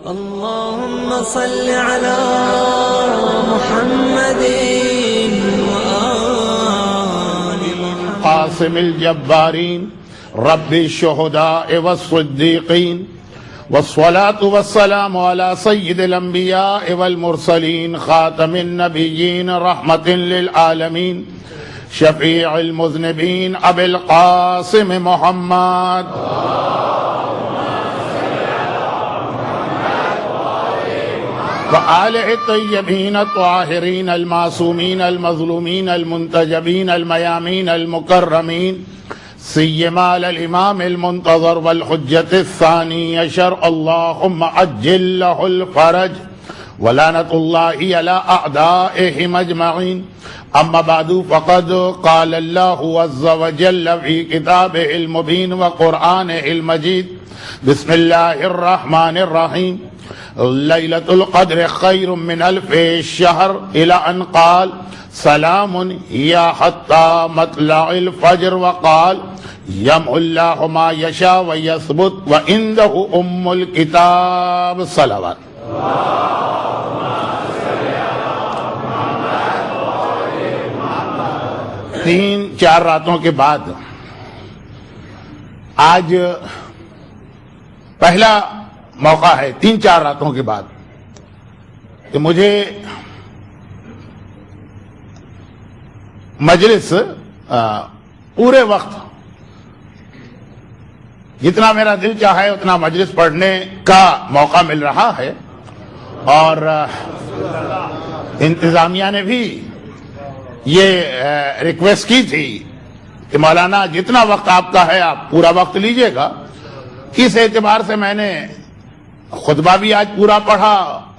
اللهم صل على محمد وآل محمد. قاسم الجبارين رب الشهداء والصديقين والصلاة والسلام على سيد الأنبياء والمرسلين خاتم النبيين رحمة للعالمين شفيع المذنبين أبي القاسم محمد وآله الطيبين الطاهرين المعصومين المظلومين المنتجبين الميامين المكرمين سيما الإمام المنتظر والحجة الثاني عشر اللهم عجل له الفرج ولعنة الله على أعدائهم أجمعين. أما بعد فقد قال الله عز وجل في كتابه المبين وقرآنه المجيد بسم الله الرحمن الرحيم ليلة القدر خير من 1000 شهر إلى أن قال سلام هي حتى مطلع الفجر وقال يمحو الله ما يشاء ويثبت وعنده أم الكتاب. صلوات. 3-4 راتوں کے بعد آج پہلا موقع ہے 3-4 راتوں کے بعد کہ مجھے مجلس پورے وقت جتنا میرا دل چاہے اتنا مجلس پڑھنے کا موقع مل رہا ہے، اور انتظامیہ نے بھی یہ ریکویسٹ کی تھی کہ مولانا جتنا وقت آپ کا ہے آپ پورا وقت لیجئے گا. اس اعتبار سے میں نے خطبہ بھی آج پورا پڑھا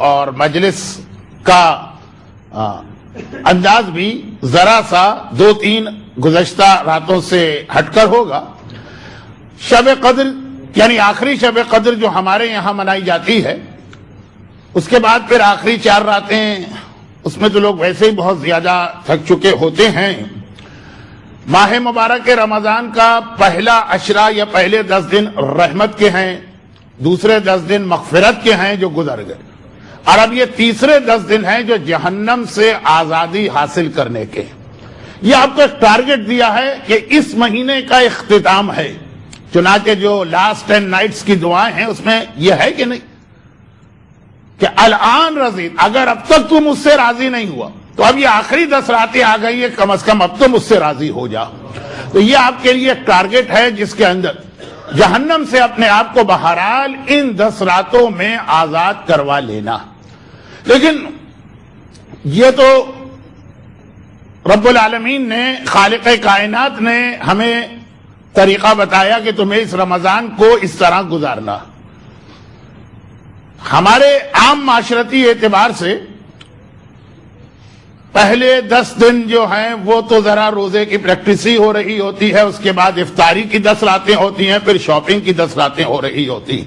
اور مجلس کا انداز بھی ذرا سا 2-3 گزشتہ راتوں سے ہٹ کر ہوگا. شب قدر یعنی آخری شب قدر جو ہمارے یہاں منائی جاتی ہے، اس کے بعد پھر آخری 4 راتیں، اس میں تو لوگ ویسے ہی بہت زیادہ تھک چکے ہوتے ہیں. ماہ مبارک رمضان کا پہلا عشرہ یا پہلے 10 دن رحمت کے ہیں، دوسرے 10 دن مغفرت کے ہیں جو گزر گئے، اور اب یہ تیسرے 10 دن ہیں جو جہنم سے آزادی حاصل کرنے کے. یہ آپ کو ایک ٹارگٹ دیا ہے کہ اس مہینے کا اختتام ہے. چنانچہ جو لاسٹ 10 نائٹس کی دعائیں ہیں اس میں یہ ہے کہ نہیں کہ الان رضیت، اگر اب تک تو مجھ سے راضی نہیں ہوا تو اب یہ آخری 10 راتیں آ گئی ہے، کم از کم اب تو مجھ سے راضی ہو جا. تو یہ آپ کے لیے ایک ٹارگٹ ہے جس کے اندر جہنم سے اپنے آپ کو بہرحال ان 10 راتوں میں آزاد کروا لینا. لیکن یہ تو رب العالمین نے، خالق کائنات نے ہمیں طریقہ بتایا کہ تمہیں اس رمضان کو اس طرح گزارنا. ہمارے عام معاشرتی اعتبار سے پہلے 10 دن جو ہیں وہ تو ذرا روزے کی پریکٹس ہی ہو رہی ہوتی ہے، اس کے بعد افطاری کی 10 راتیں ہوتی ہیں، پھر شاپنگ کی 10 راتیں ہو رہی ہوتی.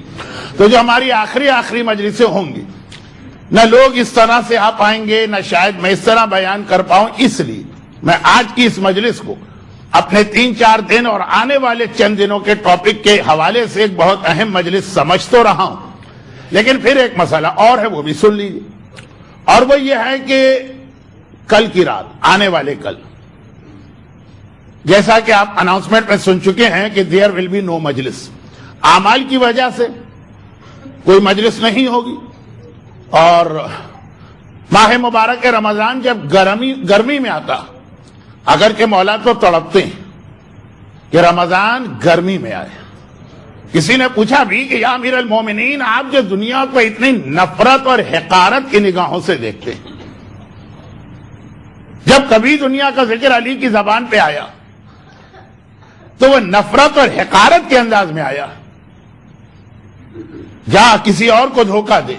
تو جو ہماری آخری مجلسیں ہوں گی، نہ لوگ اس طرح سے آ پائیں گے، نہ شاید میں اس طرح بیان کر پاؤں. اس لیے میں آج کی اس مجلس کو اپنے 3-4 دن اور آنے والے چند دنوں کے ٹاپک کے حوالے سے ایک بہت اہم مجلس سمجھ تو رہا ہوں. لیکن پھر ایک مسئلہ اور ہے، وہ بھی سن لیجیے، اور وہ یہ ہے کہ کل کی رات، آنے والے کل، جیسا کہ آپ اناؤنسمنٹ میں سن چکے ہیں کہ دیئر ول بی نو مجلس. اعمال کی وجہ سے کوئی مجلس نہیں ہوگی، اور ماہ مبارک رمضان جب گرمی میں آتا، اگر کہ مولا تو تڑپتے ہیں کہ رمضان گرمی میں آئے. کسی نے پوچھا بھی کہ یا امیر المومنین، آپ جو دنیا کو اتنی نفرت اور حقارت کی نگاہوں سے دیکھتے ہیں، جب کبھی دنیا کا ذکر علی کی زبان پہ آیا تو وہ نفرت اور حقارت کے انداز میں آیا. جا کسی اور کو دھوکہ دے،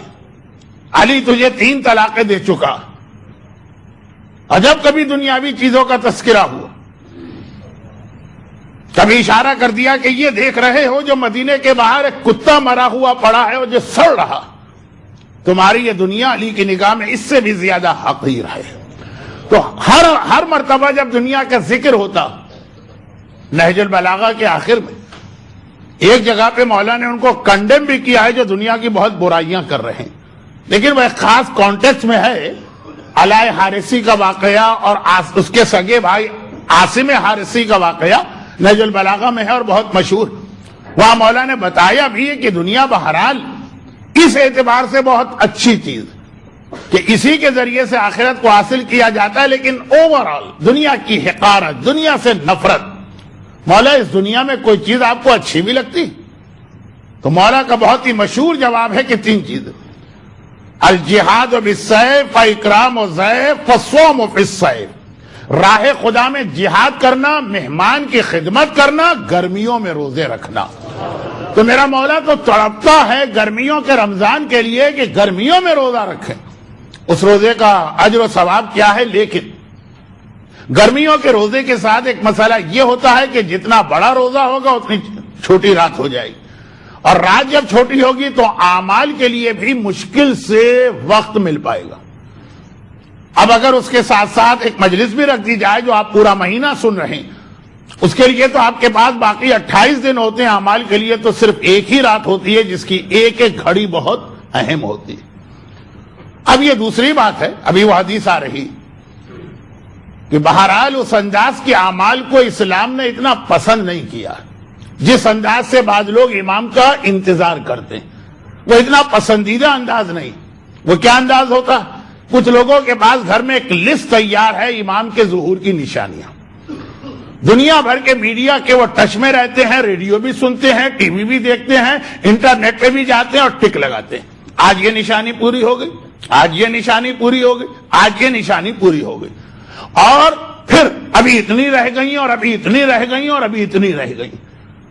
علی تجھے 3 طلاقیں دے چکا. اور جب کبھی دنیاوی چیزوں کا تذکرہ ہوا، کبھی اشارہ کر دیا کہ یہ دیکھ رہے ہو جو مدینے کے باہر ایک کتا مرا ہوا پڑا ہے اور جو سڑ رہا، تمہاری یہ دنیا علی کی نگاہ میں اس سے بھی زیادہ حقیر ہے. تو ہر مرتبہ جب دنیا کا ذکر ہوتا، نہج البلاغہ کے آخر میں ایک جگہ پہ مولا نے ان کو کنڈیم بھی کیا ہے جو دنیا کی بہت برائیاں کر رہے ہیں، لیکن وہ ایک خاص کانٹیکسٹ میں ہے۔ علائے حارثی کا واقعہ اور اس کے سگے بھائی عاصم حارثی کا واقعہ نہج البلاغہ میں ہے اور بہت مشہور۔ وہاں مولا نے بتایا بھی ہے کہ دنیا بہرحال اس اعتبار سے بہت اچھی چیز کہ اسی کے ذریعے سے آخرت کو حاصل کیا جاتا ہے، لیکن اوورآل دنیا کی حقارت، دنیا سے نفرت۔ مولا اس دنیا میں کوئی چیز آپ کو اچھی بھی لگتی؟ تو مولا کا بہت ہی مشہور جواب ہے کہ 3 چیزیں: الجہاد بالسیف فاکرام الضیف فالصوم فی الصیف، راہ خدا میں جہاد کرنا، مہمان کی خدمت کرنا، گرمیوں میں روزے رکھنا۔ تو میرا مولا تو تڑپتا ہے گرمیوں کے رمضان کے لیے کہ گرمیوں میں روزہ رکھیں۔ اس روزے کا اجر و ثواب کیا ہے؟ لیکن گرمیوں کے روزے کے ساتھ ایک مسئلہ یہ ہوتا ہے کہ جتنا بڑا روزہ ہوگا اتنی چھوٹی رات ہو جائے گی، اور رات جب چھوٹی ہوگی تو اعمال کے لیے بھی مشکل سے وقت مل پائے گا۔ اب اگر اس کے ساتھ ساتھ ایک مجلس بھی رکھ دی جائے جو آپ پورا مہینہ سن رہے ہیں، اس کے لیے تو آپ کے پاس باقی 28 دن ہوتے ہیں، اعمال کے لیے تو صرف ایک ہی رات ہوتی ہے جس کی ایک ایک گھڑی بہت اہم ہوتی ہے۔ اب یہ دوسری بات ہے، ابھی وہ حدیث آ رہی کہ بہرحال اس انداز کے اعمال کو اسلام نے اتنا پسند نہیں کیا جس انداز سے بعض لوگ امام کا انتظار کرتے ہیں۔ وہ اتنا پسندیدہ انداز نہیں۔ وہ کیا انداز ہوتا؟ کچھ لوگوں کے پاس گھر میں ایک لسٹ تیار ہے امام کے ظہور کی نشانیاں، دنیا بھر کے میڈیا کے وہ ٹچ میں رہتے ہیں، ریڈیو بھی سنتے ہیں، ٹی وی بھی دیکھتے ہیں، انٹرنیٹ پہ بھی جاتے ہیں اور ٹک لگاتے ہیں، آج یہ نشانی پوری ہو گئی، آج یہ نشانی پوری ہو گئی، آج یہ نشانی پوری ہو گئی، اور پھر ابھی اتنی رہ گئی اور ابھی اتنی رہ گئی اور ابھی اتنی رہ گئی،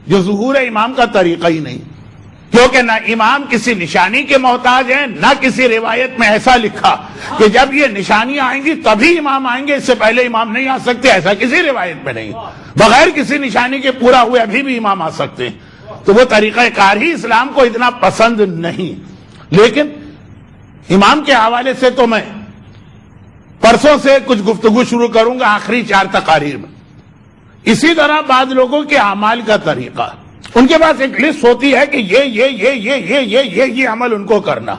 جو ظہور امام کا طریقہ ہی نہیں، کیونکہ نہ امام کسی نشانی کے محتاج ہیں، نہ کسی روایت میں ایسا لکھا کہ جب یہ نشانیاں آئیں گی تبھی امام آئیں گے، اس سے پہلے امام نہیں آ سکتے، ایسا کسی روایت میں نہیں۔ بغیر کسی نشانی کے پورا ہوئے ابھی بھی امام آ سکتے ہیں۔ تو وہ طریقہ کار ہی اسلام کو اتنا پسند نہیں۔ لیکن امام کے حوالے سے تو میں پرسوں سے کچھ گفتگو شروع کروں گا آخری 4 تقاریر میں۔ اسی طرح بعض لوگوں کے اعمال کا طریقہ، ان کے پاس ایک لسٹ ہوتی ہے کہ یہ عمل ان کو کرنا،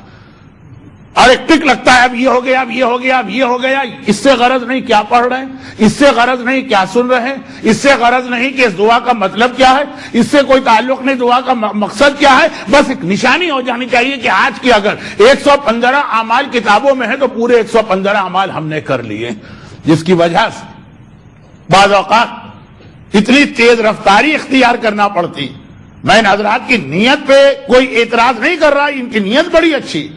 اور ایک ٹک لگتا ہے اب یہ ہو گیا، اب یہ ہو گیا، اب یہ ہو گیا۔ اس سے غرض نہیں کیا پڑھ رہے ہیں، اس سے غرض نہیں کیا سن رہے ہیں، اس سے غرض نہیں کہ اس دعا کا مطلب کیا ہے، اس سے کوئی تعلق نہیں دعا کا مقصد کیا ہے۔ بس ایک نشانی ہو جانی چاہیے کہ آج کی اگر 115 اعمال کتابوں میں ہے تو پورے 115 اعمال ہم نے کر لیے، جس کی وجہ سے بعض اوقات اتنی تیز رفتاری اختیار کرنا پڑتی۔ میں ان حضرات کی نیت پہ کوئی اعتراض نہیں کر رہا، ان کی نیت بڑی اچھی،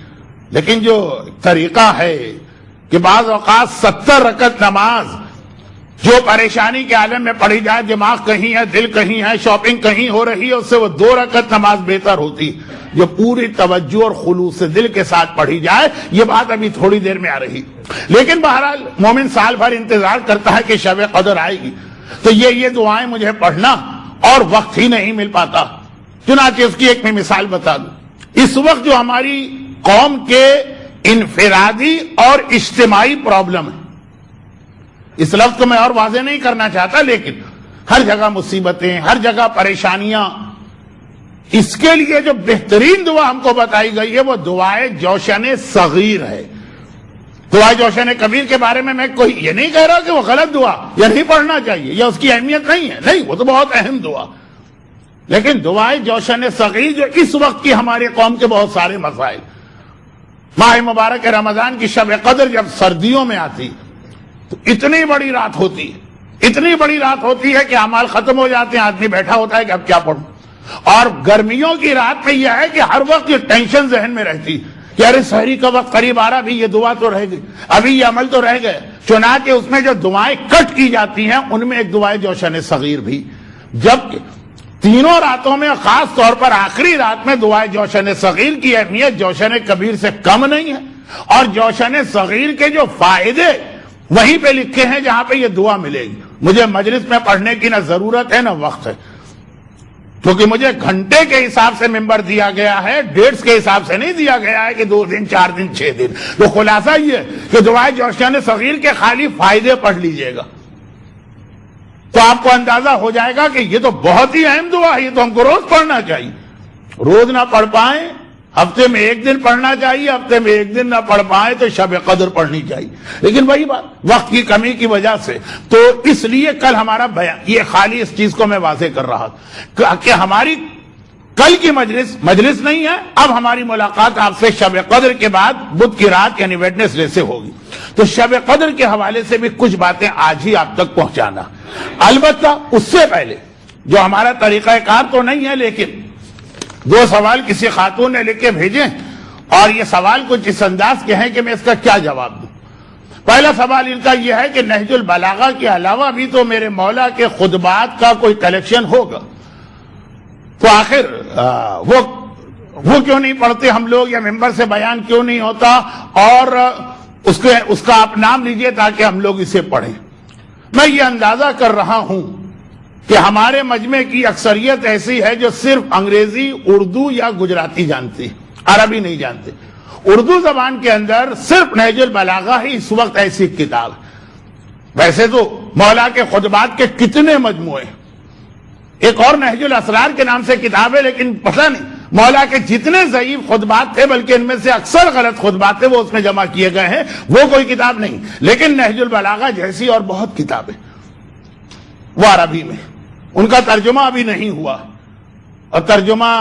لیکن جو طریقہ ہے کہ بعض اوقات 70 رکعت نماز جو پریشانی کے عالم میں پڑھی جائے، دماغ کہیں ہے، دل کہیں ہے، شاپنگ کہیں ہو رہی ہے، اس سے وہ 2 رکعت نماز بہتر ہوتی جو پوری توجہ اور خلوص سے دل کے ساتھ پڑھی جائے۔ یہ بات ابھی تھوڑی دیر میں آ رہی، لیکن بہرحال مومن سال بھر انتظار کرتا ہے کہ شب قدر آئے گی، تو یہ دعائیں مجھے پڑھنا اور وقت ہی نہیں مل پاتا۔ چنانچہ اس کی ایک میں مثال بتا دوں۔ اس وقت جو ہماری قوم کے انفرادی اور اجتماعی پرابلم ہے، اس لفظ کو میں اور واضح نہیں کرنا چاہتا، لیکن ہر جگہ مصیبتیں، ہر جگہ پریشانیاں، اس کے لیے جو بہترین دعا ہم کو بتائی گئی ہے وہ دعائے جوشن صغیر ہے۔ دعائے جوشن کبیر کے بارے میں کوئی یہ نہیں کہہ رہا کہ وہ غلط دعا یا نہیں پڑھنا چاہیے یا اس کی اہمیت نہیں ہے، نہیں، وہ تو بہت اہم دعا، لیکن دعائے جوشن صغیر جو اس وقت کی ہماری قوم کے بہت سارے مسائل، ماہ مبارک رمضان کی شب قدر جب سردیوں میں آتی تو اتنی بڑی رات ہوتی ہے، اتنی بڑی رات ہوتی ہے کہ اعمال ختم ہو جاتے ہیں، آدمی بیٹھا ہوتا ہے کہ اب کیا پڑھوں، اور گرمیوں کی رات میں یہ ہے کہ ہر وقت یہ ٹینشن ذہن میں رہتی کہ ارے سحری کا وقت قریب آ رہا، ابھی یہ دعا تو رہ گئی، ابھی یہ عمل تو رہ گئے۔ چنانچہ اس میں جو دعائیں کٹ کی جاتی ہیں ان میں ایک دعائے جوشن صغیر بھی، جبکہ تینوں راتوں میں خاص طور پر آخری رات میں دعائے جوشن صغیر کی اہمیت جوشن کبیر سے کم نہیں ہے، اور جوشن صغیر کے جو فائدے وہیں پہ لکھے ہیں جہاں پہ یہ دعا ملے گی۔ مجھے مجلس میں پڑھنے کی نہ ضرورت ہے نہ وقت ہے، کیونکہ مجھے گھنٹے کے حساب سے ممبر دیا گیا ہے، ڈیٹس کے حساب سے نہیں دیا گیا ہے کہ 2 دن 4 دن 6 دن۔ تو خلاصہ یہ کہ دعائے جوشن صغیر کے خالی فائدے پڑھ لیجئے گا، تو آپ کو اندازہ ہو جائے گا کہ یہ تو بہت ہی اہم دعا ہے، یہ تو ہم کو روز پڑھنا چاہیے. روز نہ پڑھ پائیں، ہفتے میں ایک دن پڑھنا چاہیے، ہفتے میں ایک دن نہ پڑھ پائیں تو شب قدر پڑھنی چاہیے. لیکن وہی بات وقت کی کمی کی وجہ سے، تو اس لیے کل ہمارا بیان یہ خالی اس چیز کو میں واضح کر رہا کہ ہماری کل کی مجلس نہیں ہے. اب ہماری ملاقات آپ سے شب قدر کے بعد بدھ کی رات یعنی ویڈنسڈے سے ہوگی. تو شب قدر کے حوالے سے بھی کچھ باتیں آج ہی آپ تک پہنچانا. البتہ اس سے پہلے جو ہمارا طریقہ کار تو نہیں ہے، لیکن 2 سوال کسی خاتون نے لکھ کے بھیجے اور یہ سوال کچھ اس انداز کے ہیں کہ میں اس کا کیا جواب دوں. پہلا سوال ان کا یہ ہے کہ نہج البلاغہ کے علاوہ بھی تو میرے مولا کے خطبات کا کوئی کلیکشن ہوگا، تو آخر وہ کیوں نہیں پڑھتے ہم لوگ، یا ممبر سے بیان کیوں نہیں ہوتا، اور اس کا آپ نام لیجئے تاکہ ہم لوگ اسے پڑھیں. میں یہ اندازہ کر رہا ہوں کہ ہمارے مجمع کی اکثریت ایسی ہے جو صرف انگریزی، اردو یا گجراتی جانتی، عربی نہیں جانتے. اردو زبان کے اندر صرف نہج البلاغہ ہی اس وقت ایسی کتاب ہے. ویسے تو مولا کے خطبات کے کتنے مجموعے، ایک اور نہج الاسرار کے نام سے کتاب ہے، لیکن پتہ نہیں مولا کے جتنے ضعیف خطبات تھے، بلکہ ان میں سے اکثر غلط خطبات تھے، وہ اس میں جمع کیے گئے ہیں، وہ کوئی کتاب نہیں. لیکن نہج البلاغہ جیسی اور بہت کتابیں وہ عربی میں، ان کا ترجمہ ابھی نہیں ہوا، اور ترجمہ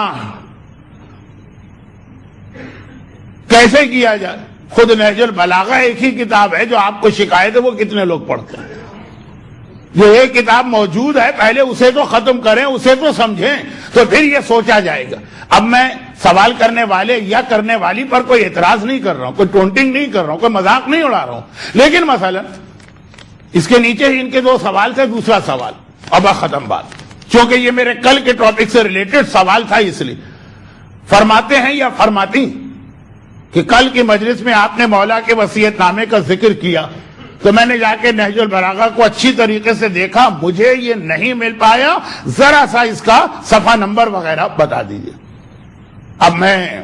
کیسے کیا جائے؟ خود نہج البلاغہ ایک ہی کتاب ہے جو آپ کو شکایت ہے وہ کتنے لوگ پڑھتے ہیں. جو ایک کتاب موجود ہے پہلے اسے تو ختم کریں، اسے تو سمجھیں، تو پھر یہ سوچا جائے گا. اب میں سوال کرنے والے یا کرنے والی پر کوئی اعتراض نہیں کر رہا ہوں، کوئی ٹونٹنگ نہیں کر رہا ہوں، کوئی مذاق نہیں اڑا رہا ہوں، لیکن مثلا اس کے نیچے ہی ان کے 2 سوال تھے. دوسرا سوال اب ختم بات، چونکہ یہ میرے کل کے ٹاپک سے ریلیٹڈ سوال تھا، اس لیے فرماتے ہیں یا فرماتی کہ کل کی مجلس میں آپ نے مولا کے وصیت نامے کا ذکر کیا، تو میں نے جا کے نہج البلاغہ کو اچھی طریقے سے دیکھا، مجھے یہ نہیں مل پایا، ذرا سا اس کا صفحہ نمبر وغیرہ بتا دیجئے. اب میں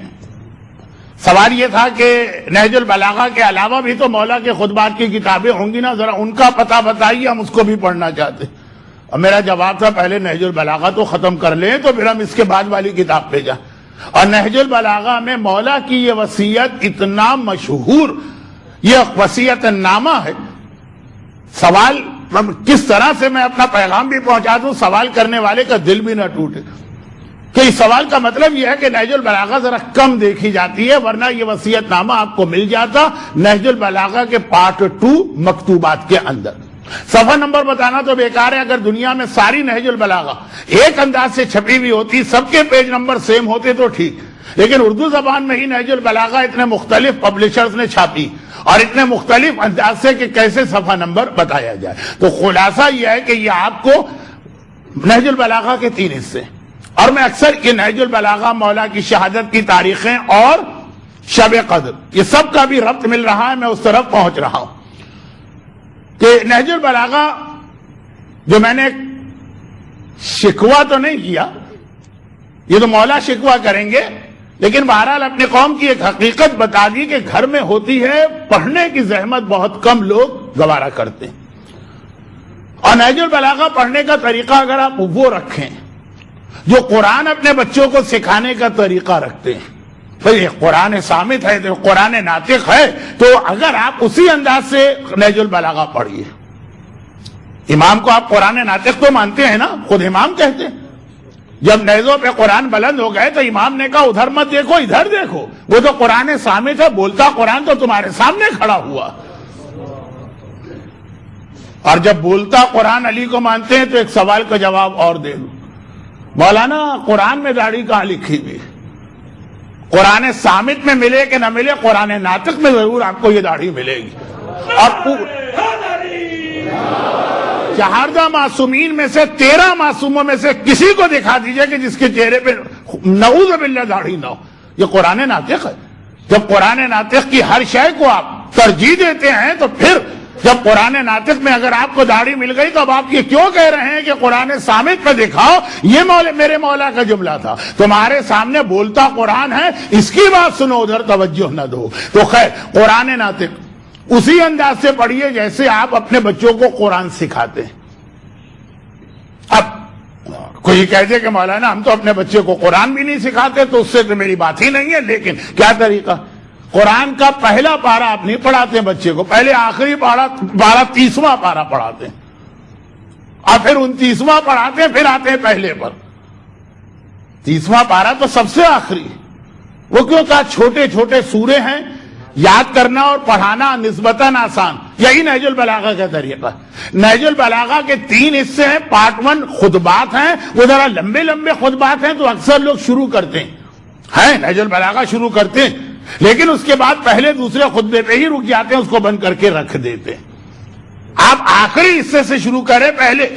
سوال یہ تھا کہ نہج البلاغہ کے علاوہ بھی تو مولا کے خطبات کی کتابیں ہوں گی نا، ذرا ان کا پتہ بتائیے، ہم اس کو بھی پڑھنا چاہتے. اور میرا جواب تھا پہلے نہج البلاغہ تو ختم کر لیں تو پھر ہم اس کے بعد والی کتاب پہ جائیں. اور نہج البلاغہ میں مولا کی یہ وصیت اتنا مشہور، یہ وصیت نامہ ہے. سوال کس طرح سے میں اپنا پیغام بھی پہنچا دوں، سوال کرنے والے کا دل بھی نہ ٹوٹے کہ اس سوال کا مطلب یہ ہے کہ نہج البلاغہ ذرا کم دیکھی جاتی ہے، ورنہ یہ وصیت نامہ آپ کو مل جاتا نہج البلاغہ کے پارٹ 2 مکتوبات کے اندر. صفحہ نمبر بتانا تو بیکار ہے، اگر دنیا میں ساری نہج البلاغہ ایک انداز سے چھپی ہوئی ہوتی، سب کے پیج نمبر سیم ہوتے تو ٹھیک، لیکن اردو زبان میں ہی نہج البلاغہ اتنے مختلف پبلشرز نے چھاپی اور اتنے مختلف انداز سے کہ کیسے صفحہ نمبر بتایا جائے. تو خلاصہ یہ ہے کہ یہ آپ کو نہج البلاغہ کے 3 حصے، اور میں اکثر یہ نہج البلاغہ، مولا کی شہادت کی تاریخیں اور شب قدر، یہ سب کا بھی ربط مل رہا ہے، میں اس طرف پہنچ رہا ہوں کہ نہج البلاغہ جو میں نے شکوہ تو نہیں کیا، یہ تو مولا شکوہ کریں گے، لیکن بہرحال اپنی قوم کی ایک حقیقت بتا دی کہ گھر میں ہوتی ہے، پڑھنے کی زحمت بہت کم لوگ گوارا کرتے ہیں. اور نہج البلاغہ پڑھنے کا طریقہ اگر آپ وہ رکھیں جو قرآن اپنے بچوں کو سکھانے کا طریقہ رکھتے ہیں، بھئی قرآن صامت ہے تو قرآن ناطق ہے، تو اگر آپ اسی انداز سے نہج البلاغہ پڑھیے. امام کو آپ قرآن ناطق تو مانتے ہیں نا، خود امام کہتے ہیں جب نیزوں پہ قرآن بلند ہو گئے تو امام نے کہا ادھر مت دیکھو ادھر دیکھو، وہ تو قرآن صامت ہے، بولتا قرآن تو تمہارے سامنے کھڑا ہوا. اور جب بولتا قرآن علی کو مانتے ہیں تو ایک سوال کا جواب اور دے دوں، مولانا قرآن میں داڑھی کہاں لکھی ہوئی؟ قرآن صامت میں ملے کہ نہ ملے، قرآن ناطق میں ضرور آپ کو یہ داڑھی ملے گی. اور 14 معصومین میں سے 13 معصوموں میں سے کسی کو دکھا دیجئے کہ جس کے چہرے پہ نعوذ باللہ داڑھی نہ ہو. یہ قرآن ناطق ہے. جب قرآن ناطق کی ہر شے کو آپ ترجیح دیتے ہیں تو پھر جب قرآن ناطق میں اگر آپ کو داڑھی مل گئی تو اب آپ یہ کیوں کہہ رہے ہیں کہ قرآن صامت پہ دکھاؤ؟ یہ میرے مولا کا جملہ تھا، تمہارے سامنے بولتا قرآن ہے، اس کی بات سنو، ادھر توجہ نہ دو. تو خیر قرآن ناطق اسی انداز سے پڑھیے جیسے آپ اپنے بچوں کو قرآن سکھاتے ہیں. اب کوئی کہہ دے کہ مولانا ہم تو اپنے بچے کو قرآن بھی نہیں سکھاتے، تو اس سے تو میری بات ہی نہیں ہے، لیکن کیا طریقہ؟ قرآن کا پہلا پارہ آپ نہیں پڑھاتے بچے کو، پہلے آخری پارہ 30واں پارہ پڑھاتے ہیں، اور پھر 29واں پڑھاتے ہیں، پھر آتے ہیں پہلے پر۔ 30واں پارہ تو سب سے آخری، وہ کیوں کہا چھوٹے چھوٹے سورے ہیں، یاد کرنا اور پڑھانا نسبتاً آسان، یہی نہج البلاغہ کا طریقہ ہے۔ نہج البلاغہ کے 3 حصے ہیں، پارٹ 1 خطبات ہیں، وہ ذرا لمبے لمبے خطبات ہیں، تو اکثر لوگ شروع کرتے ہیں نہج البلاغہ شروع کرتے ہیں، لیکن اس کے بعد پہلے دوسرے خطبے پہ ہی رک جاتے ہیں، اس کو بند کر کے رکھ دیتے ہیں۔ آپ آخری حصے سے شروع کریں، پہلے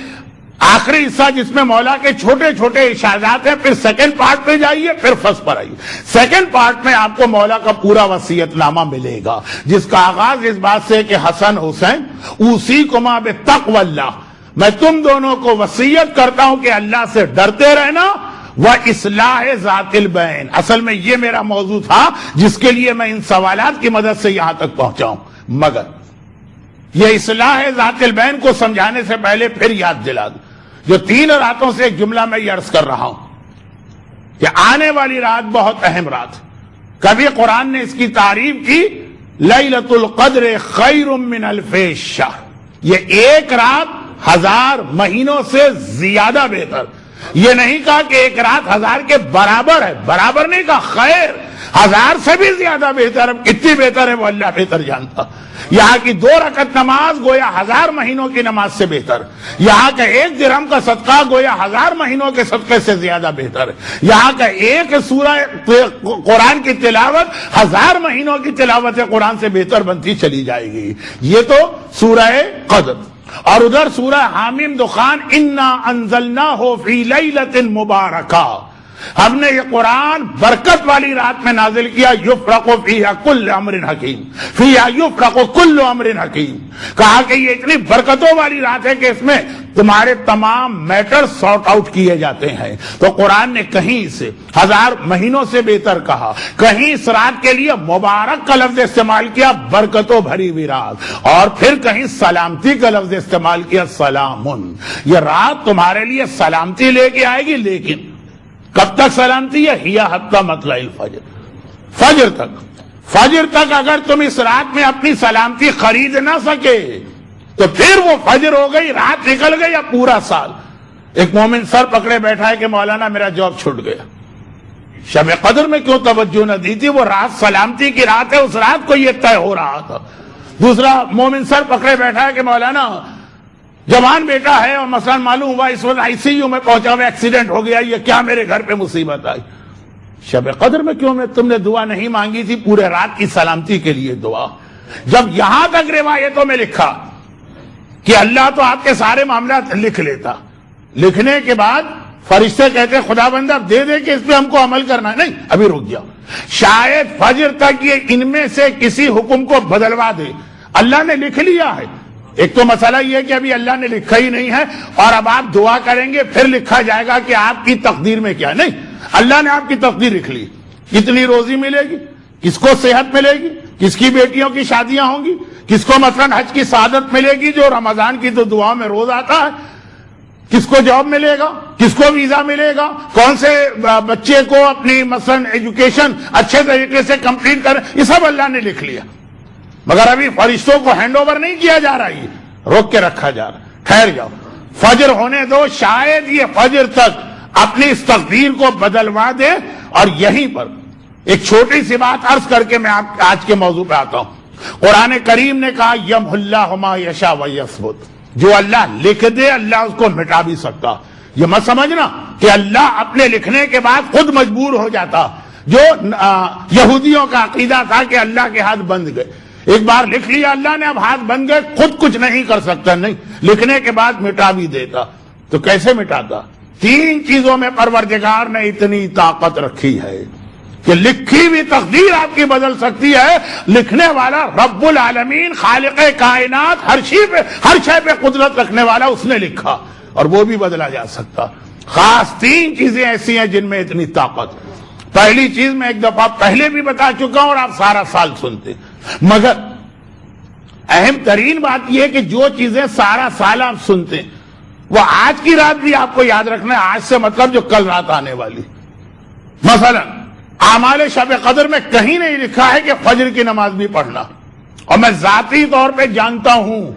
آخری حصہ جس میں مولا کے چھوٹے چھوٹے ارشادات ہیں، پھر سیکنڈ پارٹ پہ جائیے، پھر فرسٹ پر آئیے۔ سیکنڈ پارٹ میں آپ کو مولا کا پورا وصیت نامہ ملے گا، جس کا آغاز اس بات سے کہ حسن حسین اوصیکما بتقوی اللہ، میں تم دونوں کو وصیت کرتا ہوں کہ اللہ سے ڈرتے رہنا، وَإِصْلَاحِ ذَاتِ الْبَيْنِ۔ اصل میں یہ میرا موضوع تھا جس کے لیے میں ان سوالات کی مدد سے یہاں تک پہنچا ہوں، مگر یہ اصلاح ذات البین کو سمجھانے سے پہلے پھر یاد دلا دوں، جو 3 راتوں سے ایک جملہ میں یہ عرض کر رہا ہوں کہ آنے والی رات بہت اہم رات، کبھی قرآن نے اس کی تعریف کی لیلۃ القدر خیر من الف شہر، یہ ایک رات 1000 مہینوں سے زیادہ بہتر، یہ نہیں کہا کہ ایک رات 1000 کے برابر ہے، برابر نہیں کہا، خیر 1000 سے بھی زیادہ بہتر، اب کتنی بہتر ہے وہ اللہ بہتر جانتا۔ یہاں کی 2 رکعت نماز گویا 1000 مہینوں کی نماز سے بہتر، یہاں کا 1 درہم کا صدقہ گویا 1000 مہینوں کے صدقے سے زیادہ بہتر، یہاں کا 1 سورہ قرآن کی تلاوت 1000 مہینوں کی تلاوت قرآن سے بہتر بنتی چلی جائے گی۔ یہ تو سورہ قدر، اور ادھر سورہ حامیم دخان انا انزلناہ فی لیلۃ مبارکہ، ہم نے یہ قرآن برکت والی رات میں نازل کیا، یفرق فیہا کل امر حکیم، فیہا یفرق کل امر حکیم، کہا کہ یہ اتنی برکتوں والی رات ہے کہ اس میں تمہارے تمام میٹر سارٹ آؤٹ کیے جاتے ہیں۔ تو قرآن نے کہیں سے 1000 مہینوں سے بہتر کہا، کہیں اس رات کے لیے مبارک کا لفظ استعمال کیا، برکتوں بھری ہوئی رات، اور پھر کہیں سلامتی کا لفظ استعمال کیا، سلامن، یہ رات تمہارے لیے سلامتی لے کے آئے گی، لیکن کب تک سلامتی ہے؟ ہی حتی مطلع الفجر، فجر تک، فجر تک اگر تم اس رات میں اپنی سلامتی خرید نہ سکے تو پھر وہ فجر ہو گئی، رات نکل گئی، یا پورا سال۔ ایک مومن سر پکڑے بیٹھا ہے کہ مولانا میرا جاب چھوٹ گیا، شب قدر میں کیوں توجہ نہ دی تھی؟ وہ رات سلامتی کی رات ہے، اس رات کو یہ طے ہو رہا تھا۔ دوسرا مومن سر پکڑے بیٹھا ہے کہ مولانا جوان بیٹا ہے اور مثلا معلوم ہوا اس وقت ICU میں پہنچا ہوا، ایکسیڈنٹ ہو گیا، یہ کیا میرے گھر پہ مصیبت آئی؟ شب قدر میں کیوں تم نے دعا نہیں مانگی تھی؟ پورے رات کی سلامتی کے لیے دعا۔ جب یہاں تک روایتوں میں لکھا کہ اللہ تو آپ کے سارے معاملات لکھ لیتا، لکھنے کے بعد فرشتے کہتے خدا بندہ اب دے دے کہ اس پہ ہم کو عمل کرنا ہے، نہیں ابھی رک جاؤ، شاید فجر تک یہ ان میں سے کسی حکم کو بدلوا دے، اللہ نے لکھ لیا ہے۔ ایک تو مسئلہ یہ ہے کہ ابھی اللہ نے لکھا ہی نہیں ہے، اور اب آپ دعا کریں گے پھر لکھا جائے گا کہ آپ کی تقدیر میں کیا، نہیں، اللہ نے آپ کی تقدیر لکھ لی، کتنی روزی ملے گی، کس کو صحت ملے گی، کس کی بیٹیوں کی شادیاں ہوں گی، کس کو مثلا حج کی سعادت ملے گی جو رمضان کی تو دعا میں روز آتا ہے، کس کو جاب ملے گا، کس کو ویزا ملے گا، کون سے بچے کو اپنی مثلا ایجوکیشن اچھے طریقے سے کمپلیٹ کریں، یہ سب اللہ نے لکھ لیا، مگر ابھی فرشتوں کو ہینڈ اوور نہیں کیا جا رہا، ہے روک کے رکھا جا رہا، ٹھہر جاؤ، فجر ہونے دو، شاید یہ فجر تک اپنی اس تقدیر کو بدلوا دے۔ اور یہیں پر ایک چھوٹی سی بات عرض کر کے میں آج کے موضوع پہ آتا ہوں۔ قرآن کریم نے کہا یمحو اللہ ما یشاء ویثبت، جو اللہ لکھ دے اللہ اس کو مٹا بھی سکتا۔ یہ مت سمجھنا کہ اللہ اپنے لکھنے کے بعد خود مجبور ہو جاتا، جو یہودیوں کا عقیدہ تھا کہ اللہ کے ہاتھ بند گئے، ایک بار لکھ لیا اللہ نے اب ہاتھ بند گئے، خود کچھ نہیں کر سکتا، نہیں، لکھنے کے بعد مٹا بھی دیتا۔ تو کیسے مٹاتا؟ 3 چیزوں میں پروردگار نے اتنی طاقت رکھی ہے کہ لکھی ہوئی تقدیر آپ کی بدل سکتی ہے۔ لکھنے والا رب العالمین، خالق کائنات، ہر شے پہ قدرت رکھنے والا، اس نے لکھا اور وہ بھی بدلا جا سکتا۔ خاص 3 چیزیں ایسی ہیں جن میں اتنی طاقت۔ پہلی چیز میں ایک دفعہ پہلے بھی بتا چکا ہوں اور آپ سارا سال سنتے، مگر اہم ترین بات یہ ہے کہ جو چیزیں سارا سال آپ سنتے وہ آج کی رات بھی آپ کو یاد رکھنا ہے. آج سے مطلب جو کل رات آنے والی. مثلا اعمال شب قدر میں کہیں نہیں لکھا ہے کہ فجر کی نماز بھی پڑھنا. اور میں ذاتی طور پہ جانتا ہوں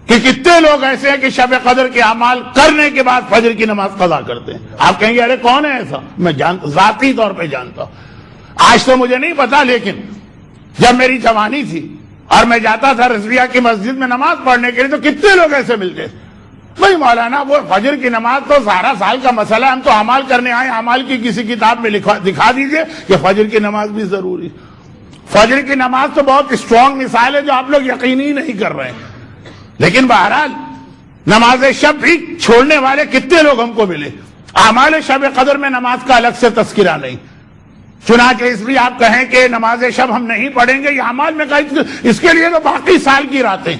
کہ کتنے لوگ ایسے ہیں کہ شب قدر کے اعمال کرنے کے بعد فجر کی نماز قضا کرتے ہیں. آپ کہیں گے ارے کون ہے ایسا؟ میں ذاتی طور پہ جانتا ہوں. آج تو مجھے نہیں پتا، لیکن جب میری جوانی تھی اور میں جاتا تھا رضویہ کی مسجد میں نماز پڑھنے کے لیے تو کتنے لوگ ایسے ملتے تھے. بھائی مولانا وہ فجر کی نماز تو سارا سال کا مسئلہ ہے، ہم تو اعمال کرنے آئے، اعمال کی کسی کتاب میں دکھا دیجئے کہ فجر کی نماز بھی ضروری. فجر کی نماز تو بہت اسٹرانگ مثال ہے جو آپ لوگ یقینی نہیں کر رہے ہیں. لیکن بہرحال نماز شب بھی چھوڑنے والے کتنے لوگ ہم کو ملے. اعمال شب قدر میں نماز کا الگ سے تذکرہ نہیں. چنانچہ اس لیے آپ کہیں کہ نماز شب ہم نہیں پڑھیں گے، یہ اعمال میں کہا اس کے لیے تو باقی سال کی راتیں.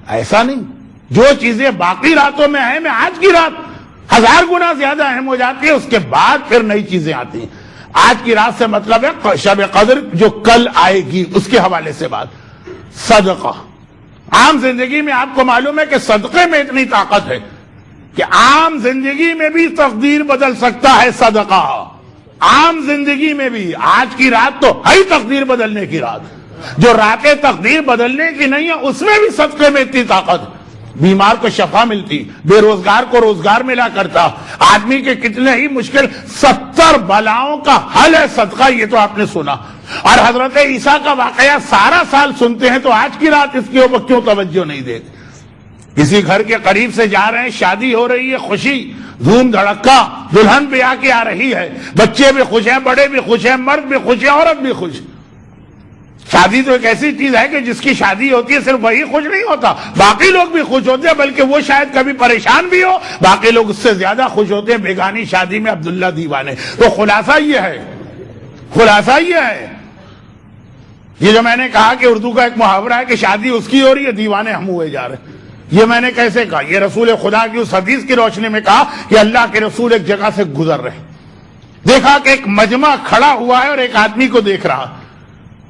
ایسا نہیں، جو چیزیں باقی راتوں میں ہیں، میں آج کی رات 1000 گنا زیادہ اہم ہو جاتی ہے، اس کے بعد پھر نئی چیزیں آتی ہیں. آج کی رات سے مطلب ہے شب قدر جو کل آئے گی اس کے حوالے سے بات. صدقہ، عام زندگی میں آپ کو معلوم ہے کہ صدقے میں اتنی طاقت ہے کہ عام زندگی میں بھی تقدیر بدل سکتا ہے صدقہ. عام زندگی میں بھی آج کی رات تو ہے تقدیر بدلنے کی رات. جو راتیں تقدیر بدلنے کی نہیں ہے اس میں بھی صدقے میں اتنی طاقت ہے. بیمار کو شفا ملتی، بے روزگار کو روزگار ملا کرتا، آدمی کے کتنے ہی مشکل 70 بلاؤں کا حل ہے صدقہ. یہ تو آپ نے سنا. اور حضرت عیسیٰ کا واقعہ سارا سال سنتے ہیں تو آج کی رات اس کے اوپر کیوں توجہ نہیں دیتے؟ کسی گھر کے قریب سے جا رہے ہیں، شادی ہو رہی ہے، خوشی دھوم دھڑکا، دلہن بھی آ کے آ رہی ہے، بچے بھی خوش ہیں، بڑے بھی خوش ہیں، مرد بھی خوش ہے، عورت بھی خوش. شادی تو ایک ایسی چیز ہے کہ جس کی شادی ہوتی ہے صرف وہی خوش نہیں ہوتا، باقی لوگ بھی خوش ہوتے ہیں، بلکہ وہ شاید کبھی پریشان بھی ہو، باقی لوگ اس سے زیادہ خوش ہوتے ہیں. بیگانی شادی میں عبداللہ دیوانے. تو خلاصہ یہ ہے، یہ جو میں نے کہا کہ اردو کا ایک محاورہ ہے کہ شادی اس کی ہو رہی ہے، دیوانے ہم ہوئے جا رہے ہیں. یہ میں نے کیسے کہا؟ یہ رسول خدا کی اس حدیث کی روشنی میں کہا کہ اللہ کے رسول ایک جگہ سے گزر رہے، دیکھا کہ ایک مجمع کھڑا ہوا ہے اور ایک آدمی کو دیکھ رہا.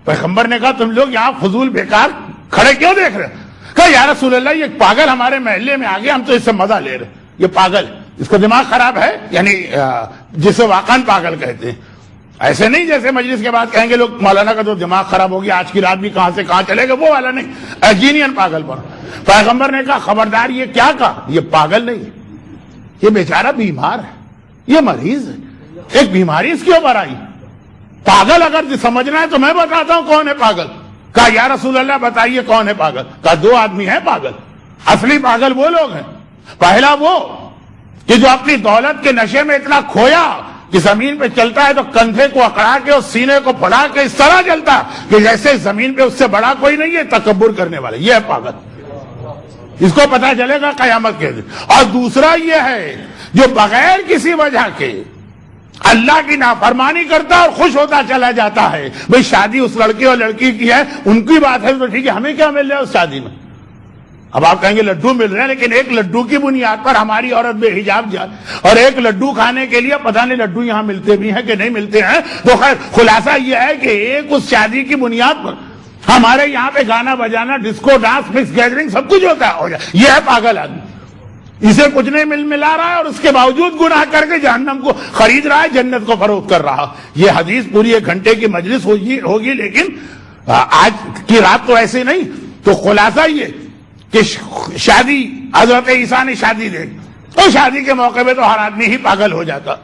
پیغمبر نے کہا تم لوگ یہاں فضول بیکار کھڑے کیوں دیکھ رہے؟ کہا یا رسول اللہ یہ پاگل ہمارے محلے میں آ گیا، ہم تو اس سے مزہ لے رہے. یہ پاگل، اس کا دماغ خراب ہے، یعنی جسے واقعاً پاگل کہتے ہیں. ایسے نہیں جیسے مجلس کے بعد کہیں گے لوگ مولانا کا تو دماغ خراب ہو گیا، آج کی رات بھی کہاں سے کہاں چلے گا، وہ والا نہیں، جینین پاگل پر. پیغمبر نے کہا خبردار. یہ کیا کہا؟ یہ پاگل نہیں، یہ بیچارہ بیمار ہے، یہ مریض ہے، ایک بیماری اس کے اوپر آئی. پاگل اگر سمجھنا ہے تو میں بتاتا ہوں کون ہے پاگل. کہا یا رسول اللہ بتائیے کون ہے پاگل. کہا 2 آدمی ہیں پاگل. اصلی پاگل وہ لوگ ہیں، پہلا وہ کہ جو اپنی دولت کے نشے میں اتنا کھویا کہ زمین پہ چلتا ہے تو کندھے کو اکڑا کے اور سینے کو پھڑا کے اس طرح چلتا کہ جیسے زمین پہ اس سے بڑا کوئی نہیں ہے، تکبر کرنے والے. یہ ہے پاگل، اس کو پتا چلے گا قیامت کے دن. اور دوسرا یہ ہے جو بغیر کسی وجہ کے اللہ کی نافرمانی کرتا اور خوش ہوتا چلا جاتا ہے. بھئی شادی اس لڑکے اور لڑکی کی ہے، ان کی بات ہے تو ٹھیک ہے، ہمیں کیا مل رہا ہے اس شادی میں؟ اب آپ کہیں گے لڈو مل رہے ہیں، لیکن ایک لڈو کی بنیاد پر ہماری عورت بے حجاب جائے، اور ایک لڈو کھانے کے لیے پتہ نہیں لڈو یہاں ملتے بھی ہیں کہ نہیں ملتے ہیں. تو خیر خلاصہ یہ ہے کہ ایک اس شادی کی بنیاد پر ہمارے یہاں پہ گانا بجانا، ڈسکو ڈانس، مکس گیدرنگ سب کچھ ہوتا ہے. یہ ہے پاگل آدمی، اسے کچھ نہیں ملا رہا ہے اور اس کے باوجود گناہ کر کے جہنم کو خرید رہا ہے، جنت کو فروخت کر رہا. یہ حدیث پوری 1 گھنٹے کی مجلس ہوگی، لیکن آج کی رات تو ایسے نہیں. تو خلاصہ یہ کہ شادی، حضرت عیسیٰ نے شادی دیکھ، تو شادی کے موقع پہ تو ہر آدمی ہی پاگل ہو جاتا.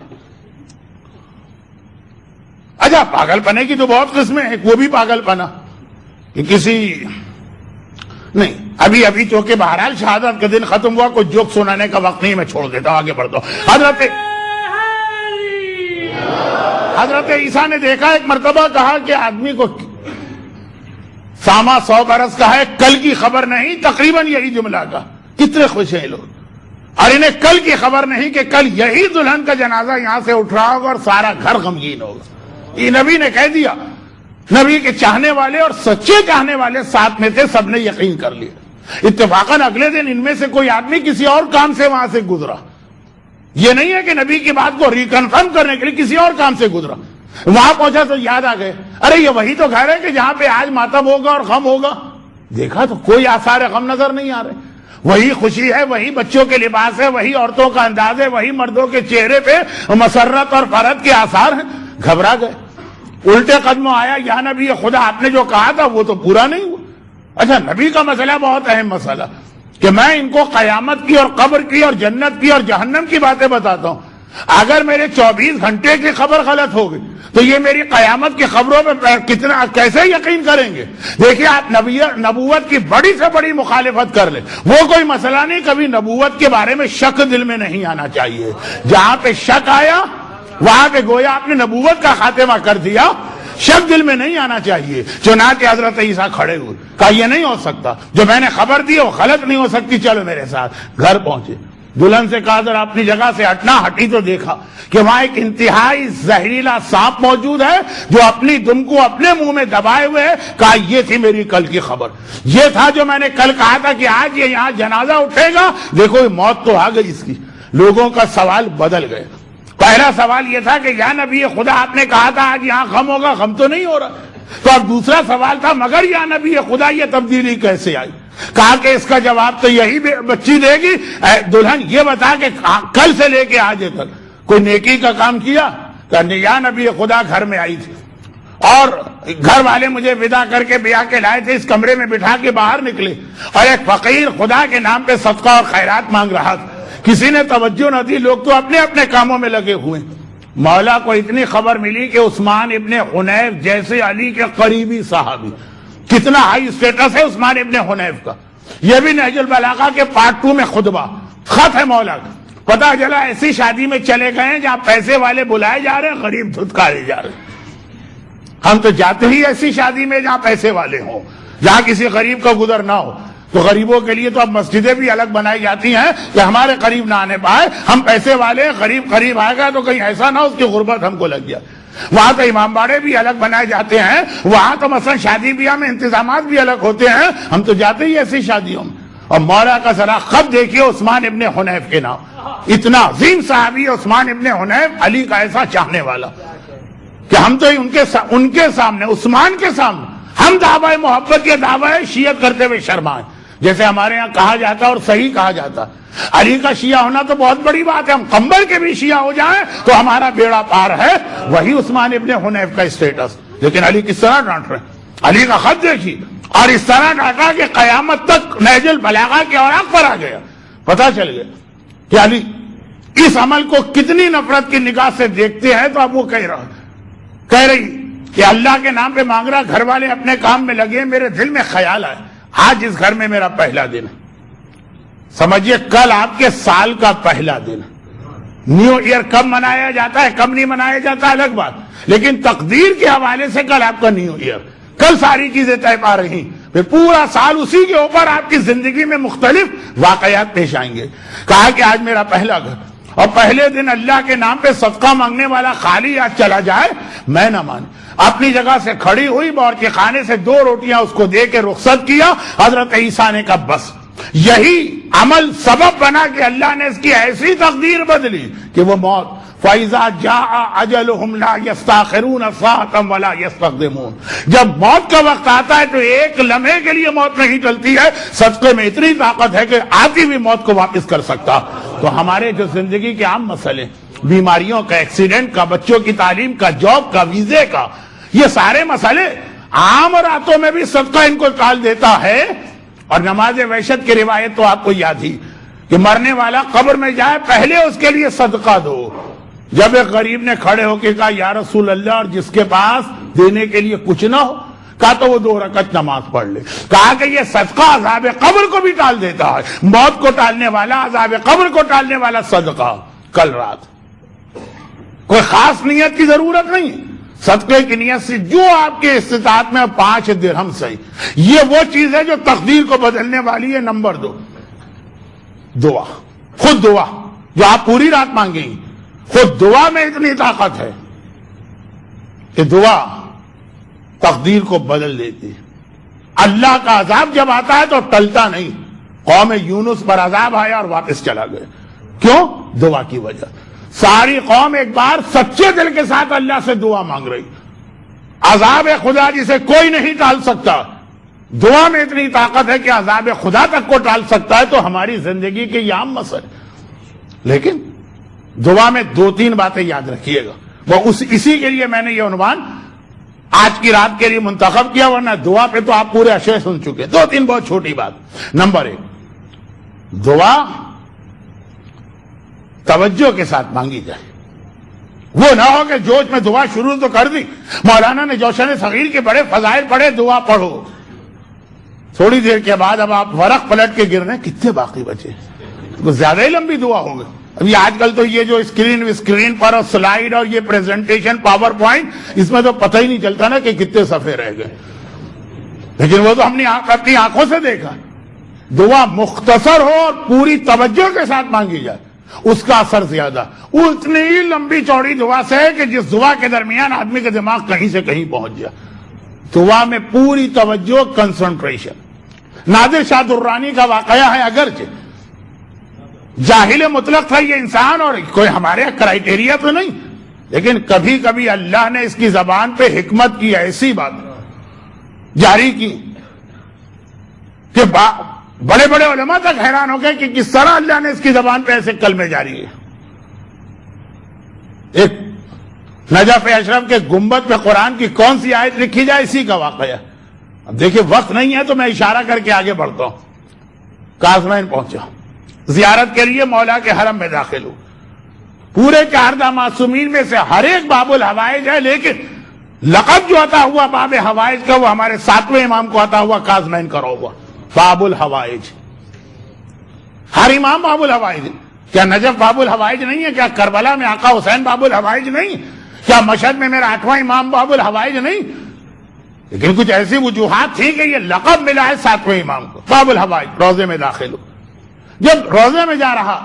اچھا پاگل پنے کی تو بہت قسمیں ہیں. وہ بھی پاگل پنا کہ کسی نہیں، ابھی چونکہ بہرحال شہادت کے دن ختم ہوا، کوئی جوک سنانے کا وقت نہیں، میں چھوڑ دیتا ہوں، آگے بڑھتا ہوں. حضرت عیسیٰ نے دیکھا ایک مرتبہ، کہا کہ آدمی کو ساما 100 برس کا ہے، کل کی خبر نہیں. تقریباً یہی جملہ کا. کتنے خوش ہیں لوگ، اور انہیں کل کی خبر نہیں کہ کل یہی دلہن کا جنازہ یہاں سے اٹھ رہا ہوگا اور سارا گھر غمگین ہوگا. یہ نبی نے کہہ دیا. نبی کے چاہنے والے اور سچے چاہنے والے ساتھ میں تھے، سب نے یقین کر لیا. اتفاقاً اگلے دن ان میں سے کوئی آدمی کسی اور کام سے وہاں سے گزرا. یہ نہیں ہے کہ نبی کی بات کو ریکنفرم کرنے کے لیے کسی اور کام سے گزرا. وہاں پہنچا تو یاد آ گئے، ارے یہ وہی تو گھر ہے کہ جہاں پہ آج ماتم ہوگا اور غم ہوگا. دیکھا تو کوئی آثار غم نظر نہیں آ رہے. وہی خوشی ہے، وہی بچوں کے لباس ہے، وہی عورتوں کا انداز ہے، وہی مردوں کے چہرے پہ مسرت اور فرحت کے آثار ہیں. گھبرا گئے، الٹے قدموں آیا، یا نبی خدا آپ نے جو کہا تھا وہ تو پورا نہیں ہوا. اچھا، نبی کا مسئلہ بہت اہم مسئلہ کہ میں ان کو قیامت کی اور قبر کی اور جنت کی اور جہنم کی باتیں بتاتا ہوں. اگر میرے 24 گھنٹے کی خبر غلط ہو گئی تو یہ میری قیامت کی خبروں پہ کتنا کیسے یقین کریں گے؟ دیکھیے، آپ نبوت کی بڑی سے بڑی مخالفت کر لیں، وہ کوئی مسئلہ نہیں، کبھی نبوت کے بارے میں شک دل میں نہیں آنا چاہیے. جہاں پہ شک آیا وہاں پہ گویا آپ نے نبوت کا خاتمہ کر دیا. شک دل میں نہیں آنا چاہیے. چنانچہ حضرت عیسیٰ کھڑے ہوئے، کہا یہ نہیں ہو سکتا، جو میں نے خبر دی وہ غلط نہیں ہو سکتی، چلو میرے ساتھ. گھر پہنچے، دلہن سے کہا ذرا اپنی جگہ سے ہٹنا. ہٹی تو دیکھا کہ وہاں ایک انتہائی زہریلا سانپ موجود ہے جو اپنی دم کو اپنے منہ میں دبائے ہوئے ہے. کہا یہ تھی میری کل کی خبر، یہ تھا جو میں نے کل کہا تھا کہ آج یہ یہاں جنازہ اٹھے گا. دیکھو موت تو آ گئی اس کی. لوگوں کا سوال بدل گئے. پہلا سوال یہ تھا کہ یا نبی خدا آپ نے کہا تھا آج یہاں غم ہوگا، غم تو نہیں ہو رہا. تو اب دوسرا سوال تھا مگر یا نبی خدا یہ تبدیلی کیسے آئی؟ کہا کہ اس کا جواب تو یہی بچی دے گی. دلہن یہ بتا کہ کل سے لے کے آج تک کوئی نیکی کا کام کیا؟ کہ یا نبی خدا گھر میں آئی تھی اور گھر والے مجھے ودا کر کے بیاہ کے لائے تھے، اس کمرے میں بٹھا کے باہر نکلے اور ایک فقیر خدا کے نام پہ صدقہ اور خیرات مانگ رہا تھا. کسی نے توجہ نہ دی، لوگ تو اپنے اپنے کاموں میں لگے ہوئے. مولا کو اتنی خبر ملی کہ عثمان ابن حنیف جیسے علی کے قریبی صحابی، کتنا ہائی اسٹیٹس ہے عثمان ابن حنیف کا. یہ بھی نہج البلاغہ کے پارٹ 2 میں خطبہ خط ہے مولا کا. پتہ چلا ایسی شادی میں چلے گئے جہاں پیسے والے بلائے جا رہے ہیں، غریب دھتکارے جا رہے ہیں. ہم تو جاتے ہی ایسی شادی میں جہاں پیسے والے ہوں، جہاں کسی غریب کا گزر نہ ہو. تو غریبوں کے لیے تو اب مسجدیں بھی الگ بنائی جاتی ہیں کہ ہمارے قریب نہ آنے پائے. ہم پیسے والے، غریب قریب آئے گا تو کہیں ایسا نہ اس کی غربت ہم کو لگ جائے. وہاں تو امام باڑے بھی الگ بنائے جاتے ہیں، وہاں تو مثلا شادی بیاہ میں انتظامات بھی الگ ہوتے ہیں. ہم تو جاتے ہی ایسی شادیوں میں. اور مولا کا ذرا خط دیکھیے عثمان ابن حنیف کے نام. اتنا عظیم صحابی عثمان ابن حنیف، علی کا ایسا چاہنے والا کہ ہم تو ان کے سامنے، عثمان کے سامنے ہم دعوی محبت کے دعوی شیعت کرتے ہوئے شرمائیں. جیسے ہمارے ہاں کہا جاتا اور صحیح کہا جاتا، علی کا شیعہ ہونا تو بہت بڑی بات ہے، ہم کمبل کے بھی شیعہ ہو جائیں تو ہمارا بیڑا پار ہے. وہی عثمان ابن حنیف کا اسٹیٹس. لیکن علی کس طرح ڈانٹ رہے ہیں. علی کا خط دیکھیے، اور اس طرح ڈانٹا کہ قیامت تک نہج البلاغہ کے اوراق پر آ گیا. پتہ چل گیا کہ علی اس عمل کو کتنی نفرت کی نگاہ سے دیکھتے ہیں. تو اب وہ کہہ رہی کہ اللہ کے نام پہ مانگ رہا، گھر والے اپنے کام میں لگے. میرے دل میں خیال آئے آج اس گھر میں میرا پہلا دن ہے. سمجھیے کل آپ کے سال کا پہلا دن ہے. نیو ایئر کب منایا جاتا ہے کب نہیں منایا جاتا الگ بات، لیکن تقدیر کے حوالے سے کل آپ کا نیو ایئر. کل ساری چیزیں طے پا رہی، پھر پورا سال اسی کے اوپر آپ کی زندگی میں مختلف واقعات پیش آئیں گے. کہا کہ آج میرا پہلا گھر اور پہلے دن اللہ کے نام پہ صدقہ مانگنے والا خالی آج چلا جائے میں نہ مان. اپنی جگہ سے کھڑی ہوئی، باورچی خانے سے 2 روٹیاں اس کو دے کے رخصت کیا. حضرت عیسیٰ نے کہا بس یہی عمل سبب بنا کہ اللہ نے اس کی ایسی تقدیر بدلی کہ وہ موت. فَإِذَا جَاءَ أَجَلُهُمْ لَا يَسْتَأْخِرُونَ سَاعَةً وَلَا يَسْتَقْدِمُونَ. جب موت کا وقت آتا ہے تو ایک لمحے کے لیے موت نہیں ٹلتی ہے. صدقے میں اتنی طاقت ہے کہ آتی بھی موت کو واپس کر سکتا. تو ہمارے جو زندگی کے عام مسئلے، بیماریوں کا، ایکسیڈنٹ کا، بچوں کی تعلیم کا، جاب کا، ویزے کا، یہ سارے مسئلے عام راتوں میں بھی صدقہ ان کو ٹال دیتا ہے. اور نماز وحشت کی روایت تو آپ کو یاد ہی کہ مرنے والا قبر میں جائے پہلے اس کے لیے صدقہ دو. جب ایک غریب نے کھڑے ہو کے کہا یا رسول اللہ، اور جس کے پاس دینے کے لیے کچھ نہ ہو، کہا تو وہ 2 رکعت نماز پڑھ لے. کہا کہ یہ صدقہ عذاب قبر کو بھی ٹال دیتا ہے. موت کو ٹالنے والا، عذاب قبر کو ٹالنے والا صدقہ. کل رات کوئی خاص نیت کی ضرورت نہیں، صدقے کی نیت سے جو آپ کے استطاعت میں 5 درہم صحیح. یہ وہ چیز ہے جو تقدیر کو بدلنے والی ہے. نمبر 2 دعا. خود دعا جو آپ پوری رات مانگیں گی، خود دعا میں اتنی طاقت ہے کہ دعا تقدیر کو بدل دیتی ہے. اللہ کا عذاب جب آتا ہے تو ٹلتا نہیں. قوم یونس پر عذاب آیا اور واپس چلا گیا. کیوں؟ دعا کی وجہ. ساری قوم ایک بار سچے دل کے ساتھ اللہ سے دعا مانگ رہی. عذاب خدا جسے کوئی نہیں ٹال سکتا، دعا میں اتنی طاقت ہے کہ عذاب خدا تک کو ٹال سکتا ہے، تو ہماری زندگی کے یہ عام مسئلے. لیکن دعا میں 2-3 باتیں یاد رکھیے گا، وہ اسی کے لیے میں نے یہ عنوان آج کی رات کے لیے منتخب کیا، ورنہ دعا پہ تو آپ پورے اشعے سن چکے. 2-3 بہت چھوٹی بات. نمبر 1، دعا توجہ کے ساتھ مانگی جائے. وہ نہ ہو کہ جوش میں دعا شروع تو کر دی. مولانا نے جوشن صغیر کے بڑے فضائل پڑھے، دعا پڑھو، تھوڑی دیر کے بعد اب آپ ورق پلٹ کے گر رہے ہیں، کتنے باقی بچے؟ کچھ زیادہ ہی لمبی دعا ہو گئی. ابھی آج کل تو یہ جو اسکرین پر اور سلائیڈ اور یہ پریزنٹیشن پاور پوائنٹ، اس میں تو پتہ ہی نہیں چلتا نا کہ کتنے صفحے رہ گئے. لیکن وہ تو ہم نے اپنی آنکھوں سے دیکھا. دعا مختصر ہو اور پوری توجہ کے ساتھ مانگی جائے، اس کا اثر زیادہ. وہ اتنی ہی لمبی چوڑی دعا سے ہے کہ جس دعا کے درمیان آدمی کا دماغ کہیں سے کہیں پہنچ جائے. دعا میں پوری توجہ، کنسنٹریشن. نادر شاہ درانی کا واقعہ ہے، اگرچہ جاہل مطلق تھا یہ انسان اور کوئی ہمارے کرائیٹیریا تو نہیں، لیکن کبھی کبھی اللہ نے اس کی زبان پہ حکمت کی ایسی بات جاری کی کہ بڑے بڑے علماء تک حیران ہو گئے کہ کس طرح اللہ نے اس کی زبان پہ ایسے کلمے جاری کیے. ایک نجف اشرف کے گنبد پہ قرآن کی کون سی آیت لکھی جائے، اسی کا واقعہ. اب دیکھیں وقت نہیں ہے تو میں اشارہ کر کے آگے بڑھتا ہوں. قازمین پہنچا، زیارت کے لیے مولا کے حرم میں داخل ہو. پورے 14 معصومین میں سے ہر ایک باب الحوائج ہے، لیکن لقب جو عطا ہوا باب حوائج کا وہ ہمارے 7ویں امام کو عطا ہوا، قازمین کا ہوا باب الحوائج. ہر امام باب الحوائج. کیا نجف باب الحوائج نہیں ہے؟ کیا کربلا میں آقا حسین باب الحوائج نہیں؟ کیا مشہد میں میرا 8واں امام باب الحوائج نہیں؟ لیکن کچھ ایسی وجوہات تھی کہ یہ لقب ملا ہے 7ویں امام کو. باب الحوائج، روزے میں داخل ہو. جب روزے میں جا رہا،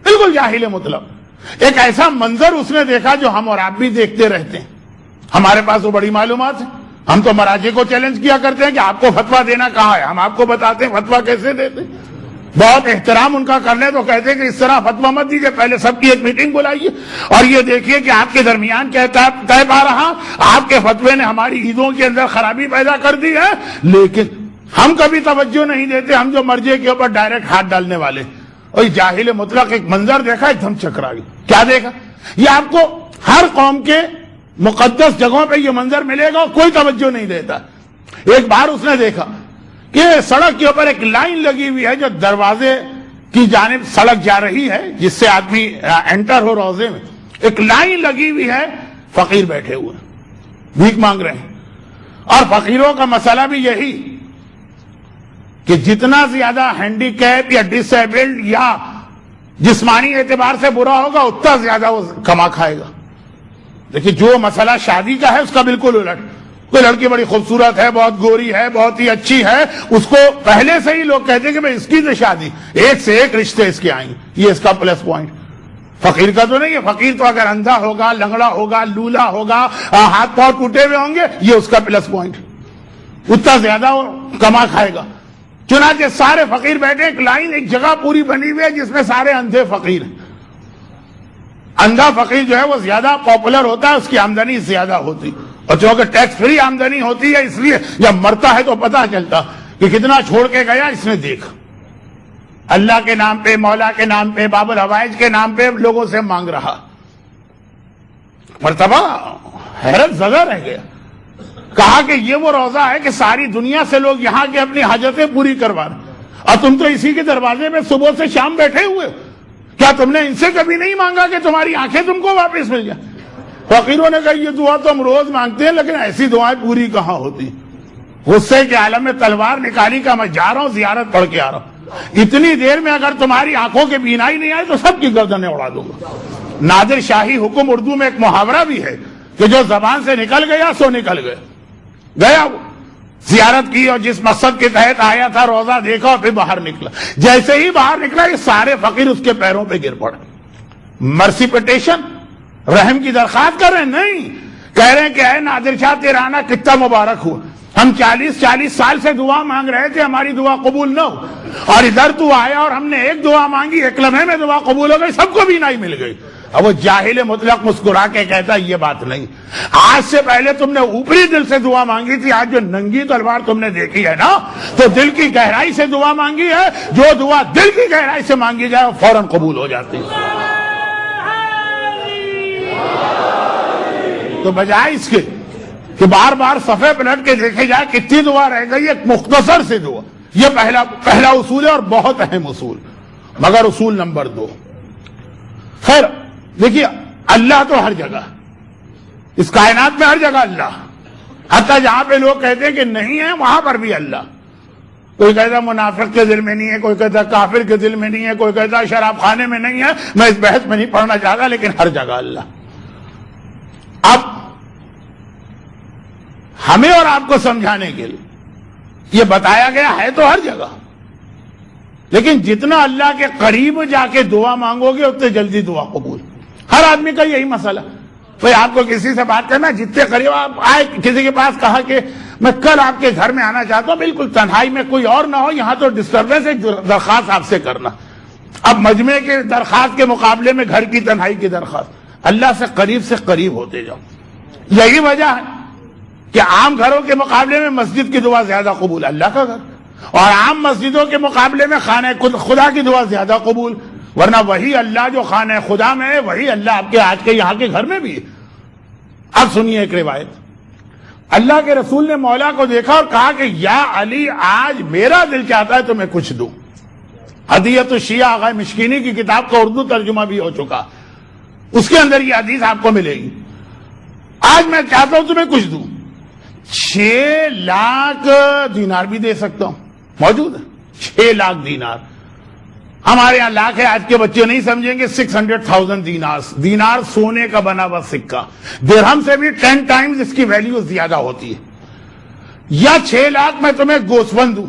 بالکل جاہل مطلب، ایک ایسا منظر اس نے دیکھا جو ہم اور آپ بھی دیکھتے رہتے ہیں. ہمارے پاس وہ بڑی معلومات ہے. ہم تو مراجع کو چیلنج کیا کرتے ہیں کہ آپ کو فتویٰ دینا کہاں ہے، ہم آپ کو بتاتے ہیں فتویٰ کیسے دیتے ہیں. بہت احترام ان کا کر لیں تو کہتے ہیں کہ اس طرح فتویٰ مت دیجیے، پہلے سب کی ایک میٹنگ بلائیے اور یہ دیکھیے کہ آپ کے درمیان کیا طے پا رہا. آپ کے فتوے نے ہماری عیدوں کے اندر خرابی پیدا کر دی ہے. لیکن ہم کبھی توجہ نہیں دیتے، ہم جو مرجے کے اوپر ڈائریکٹ ہاتھ ڈالنے والے. اور جاہل مطلق ایک منظر دیکھا، ایک دم چکرا گیا. کیا دیکھا؟ یہ آپ کو ہر قوم کے مقدس جگہوں پہ یہ منظر ملے گا اور کوئی توجہ نہیں دیتا. ایک بار اس نے دیکھا کہ سڑک کے اوپر ایک لائن لگی ہوئی ہے جو دروازے کی جانب سڑک جا رہی ہے جس سے آدمی انٹر ہو روزے میں. ایک لائن لگی ہوئی ہے، فقیر بیٹھے ہوئے بھیک مانگ رہے ہیں. اور فقیروں کا مسئلہ بھی یہی کہ جتنا زیادہ ہینڈی کیپ یا ڈس ایبلڈ یا جسمانی اعتبار سے برا ہوگا اتنا زیادہ وہ کما کھائے گا. دیکھیے جو مسئلہ شادی کا ہے اس کا بالکل الٹ. کوئی لڑکی بڑی خوبصورت ہے، بہت گوری ہے، بہت ہی اچھی ہے، اس کو پہلے سے ہی لوگ کہتے ہیں کہ بھائی اس کی تو شادی، ایک سے ایک رشتے اس کے آئیں گے. یہ اس کا پلس پوائنٹ. فقیر کا تو نہیں ہے. فقیر تو اگر اندھا ہوگا، لنگڑا ہوگا، لولا ہوگا، ہاتھ پاؤں ٹوٹے ہوئے ہوں گے، یہ اس کا پلس پوائنٹ. اتنا زیادہ وہ کما کھائے گا. چنانچہ سارے فقیر بیٹھے، ایک لائن، ایک جگہ پوری بنی ہوئی ہے جس میں سارے اندھے فقیر ہیں. اندھا فقیر جو ہے وہ زیادہ پاپولر ہوتا ہے، اس کی آمدنی زیادہ ہوتی، اور چونکہ ٹیکس فری آمدنی ہوتی ہے اس لیے جب مرتا ہے تو پتہ چلتا کہ کتنا چھوڑ کے گیا. اس نے دیکھا اللہ کے نام پہ، مولا کے نام پہ، باب الحوائج کے نام پہ لوگوں سے مانگ رہا. مرتبہ حیرت زدہ رہ گیا. کہا کہ یہ وہ روزہ ہے کہ ساری دنیا سے لوگ یہاں کے اپنی حاجتیں پوری کروا رہے، اور تم تو اسی کے دروازے میں صبح سے شام بیٹھے ہوئے. کیا تم نے ان سے کبھی نہیں مانگا کہ تمہاری آنکھیں تم کو واپس مل جائیں؟ فقیروں نے کہا یہ دعا تو ہم روز مانگتے ہیں لیکن ایسی دعائیں پوری کہاں ہوتی. غصے کے عالم میں تلوار نکالی کا میں جا رہا ہوں زیارت پڑھ کے آ رہا ہوں، اتنی دیر میں اگر تمہاری آنکھوں کی بینائی نہیں آئی تو سب کی گردنیں اڑا دوں گا. نادر شاہی حکم اردو میں ایک محاورہ بھی ہے کہ جو زبان سے نکل گیا سو نکل گیا. گیا زیارت کی اور جس مقصد کے تحت آیا تھا روزہ دیکھا اور پھر باہر نکلا. جیسے ہی باہر نکلا یہ سارے فقیر اس کے پیروں پہ گر پڑے. مرسی پٹیشن، رحم کی درخواست کر رہے ہیں؟ نہیں، کہہ رہے ہیں کہ اے نادر شاہ تیرا آنا کتنا مبارک ہوا. ہم 40 سال سے دعا مانگ رہے تھے، ہماری دعا قبول نہ ہو، اور ادھر تو آیا اور ہم نے ایک دعا مانگی، ایک لمحے میں دعا قبول ہو گئی، سب کو بھی نہیں مل گئی. اور وہ جاہل مطلق مسکرا کے کہتا یہ بات نہیں. آج سے پہلے تم نے اوپری دل سے دعا مانگی تھی, آج جو ننگی تلوار تم نے دیکھی ہے نا تو دل کی گہرائی سے دعا مانگی ہے. جو دعا دل کی گہرائی سے مانگی جائے وہ فوراً قبول ہو جاتی ہے. تو بجائے اس کے کہ بار بار صفحے پلٹ کے دیکھے جائے کتنی دعا رہ گئی, ایک مختصر سی دعا. یہ پہلا اصول ہے اور بہت اہم اصول. مگر اصول نمبر 2, خیر دیکھیے اللہ تو ہر جگہ, اس کائنات میں ہر جگہ اللہ, حتیٰ جہاں پہ لوگ کہتے ہیں کہ نہیں ہے وہاں پر بھی اللہ. کوئی کہتا منافق کے دل میں نہیں ہے, کوئی کہتا کافر کے دل میں نہیں ہے, کوئی کہتا شراب خانے میں نہیں ہے. میں اس بحث میں نہیں پڑھنا چاہتا, لیکن ہر جگہ اللہ. اب ہمیں اور آپ کو سمجھانے کے لیے یہ بتایا گیا ہے تو ہر جگہ, لیکن جتنا اللہ کے قریب جا کے دعا مانگو گے اتنے جلدی دعا قبول. ہر آدمی کا یہی مسئلہ. بھئی آپ کو کسی سے بات کرنا, جتنے قریب آپ آئے, کسی کے پاس کہا کہ میں کل آپ کے گھر میں آنا چاہتا ہوں, بالکل تنہائی میں کوئی اور نہ ہو, یہاں تو ڈسٹربنس ہے, درخواست آپ سے کرنا. اب مجمع کے درخواست کے مقابلے میں گھر کی تنہائی کی درخواست. اللہ سے قریب ہوتے جاؤ. یہی وجہ ہے کہ عام گھروں کے مقابلے میں مسجد کی دعا زیادہ قبول, اللہ کا گھر, اور عام مسجدوں کے مقابلے میں خانہ خدا کی دعا زیادہ قبول. ورنہ وہی اللہ جو خانہ خدا میں ہے وہی اللہ آپ کے آج کے یہاں کے گھر میں بھی ہے. اب سنیے ایک روایت. اللہ کے رسول نے مولا کو دیکھا اور کہا کہ یا علی, آج میرا دل چاہتا ہے تمہیں کچھ دوں. ہدیت الشیعہ آغا مشکینی کی کتاب کا اردو ترجمہ بھی ہو چکا, اس کے اندر یہ حدیث آپ کو ملے گی. آج میں چاہتا ہوں تمہیں کچھ دوں. 6 لاکھ دینار بھی دے سکتا ہوں, موجود ہے 6 لاکھ دینار. ہمارے یہاں لاکھ ہے, آج کے بچے نہیں سمجھیں گے. 600,000 دینار. دینار سونے کا بنا ہوا سکہ, درہم سے بھی 10 ٹائمز اس کی ویلیو زیادہ ہوتی ہے. یا 6 لاکھ میں تمہیں گوسفند دوں.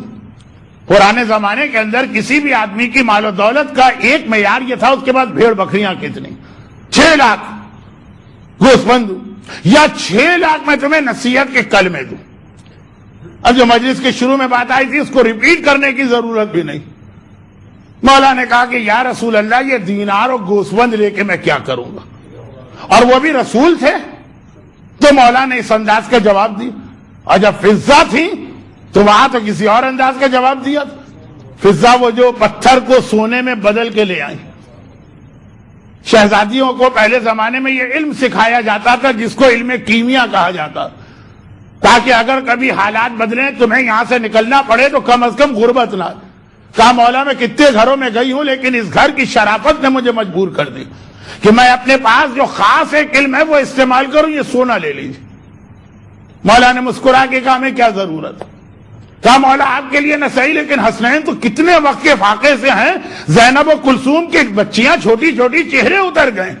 پرانے زمانے کے اندر کسی بھی آدمی کی مال و دولت کا ایک معیار یہ تھا, اس کے بعد بھیڑ بکریاں کتنی. 6 لاکھ گوسفند دوں. یا 6 لاکھ میں تمہیں نصیحت کے کلمے دوں. اب جو مجلس کے شروع میں بات آئی تھی اس کو ریپیٹ کرنے کی ضرورت بھی نہیں. مولا نے کہا کہ یا رسول اللہ, یہ دینار اور گوسفند لے کے میں کیا کروں گا, اور وہ بھی رسول تھے. تو مولا نے اس انداز کا جواب دیا. اور جب فضہ تھی تو وہاں تو کسی اور انداز کا جواب دیا. فضہ وہ جو پتھر کو سونے میں بدل کے لے آئی. شہزادیوں کو پہلے زمانے میں یہ علم سکھایا جاتا تھا جس کو علم کیمیا کہا جاتا, تاکہ اگر کبھی حالات بدلیں تمہیں یہاں سے نکلنا پڑے تو کم از کم غربت نہ. کہا مولا میں کتنے گھروں میں گئی ہوں, لیکن اس گھر کی شرافت نے مجھے مجبور کر دی کہ میں اپنے پاس جو خاص ایک علم ہے وہ استعمال کروں, یہ سونا لے لیجیے. مولا نے مسکرا کے کہا ہمیں کیا ضرورت. کہا مولا آپ کے لیے نہ صحیح, لیکن حسنین تو کتنے وقت کے فاقے سے ہیں, زینب و کلثوم کی بچیاں چھوٹی چھوٹی چہرے اتر گئے.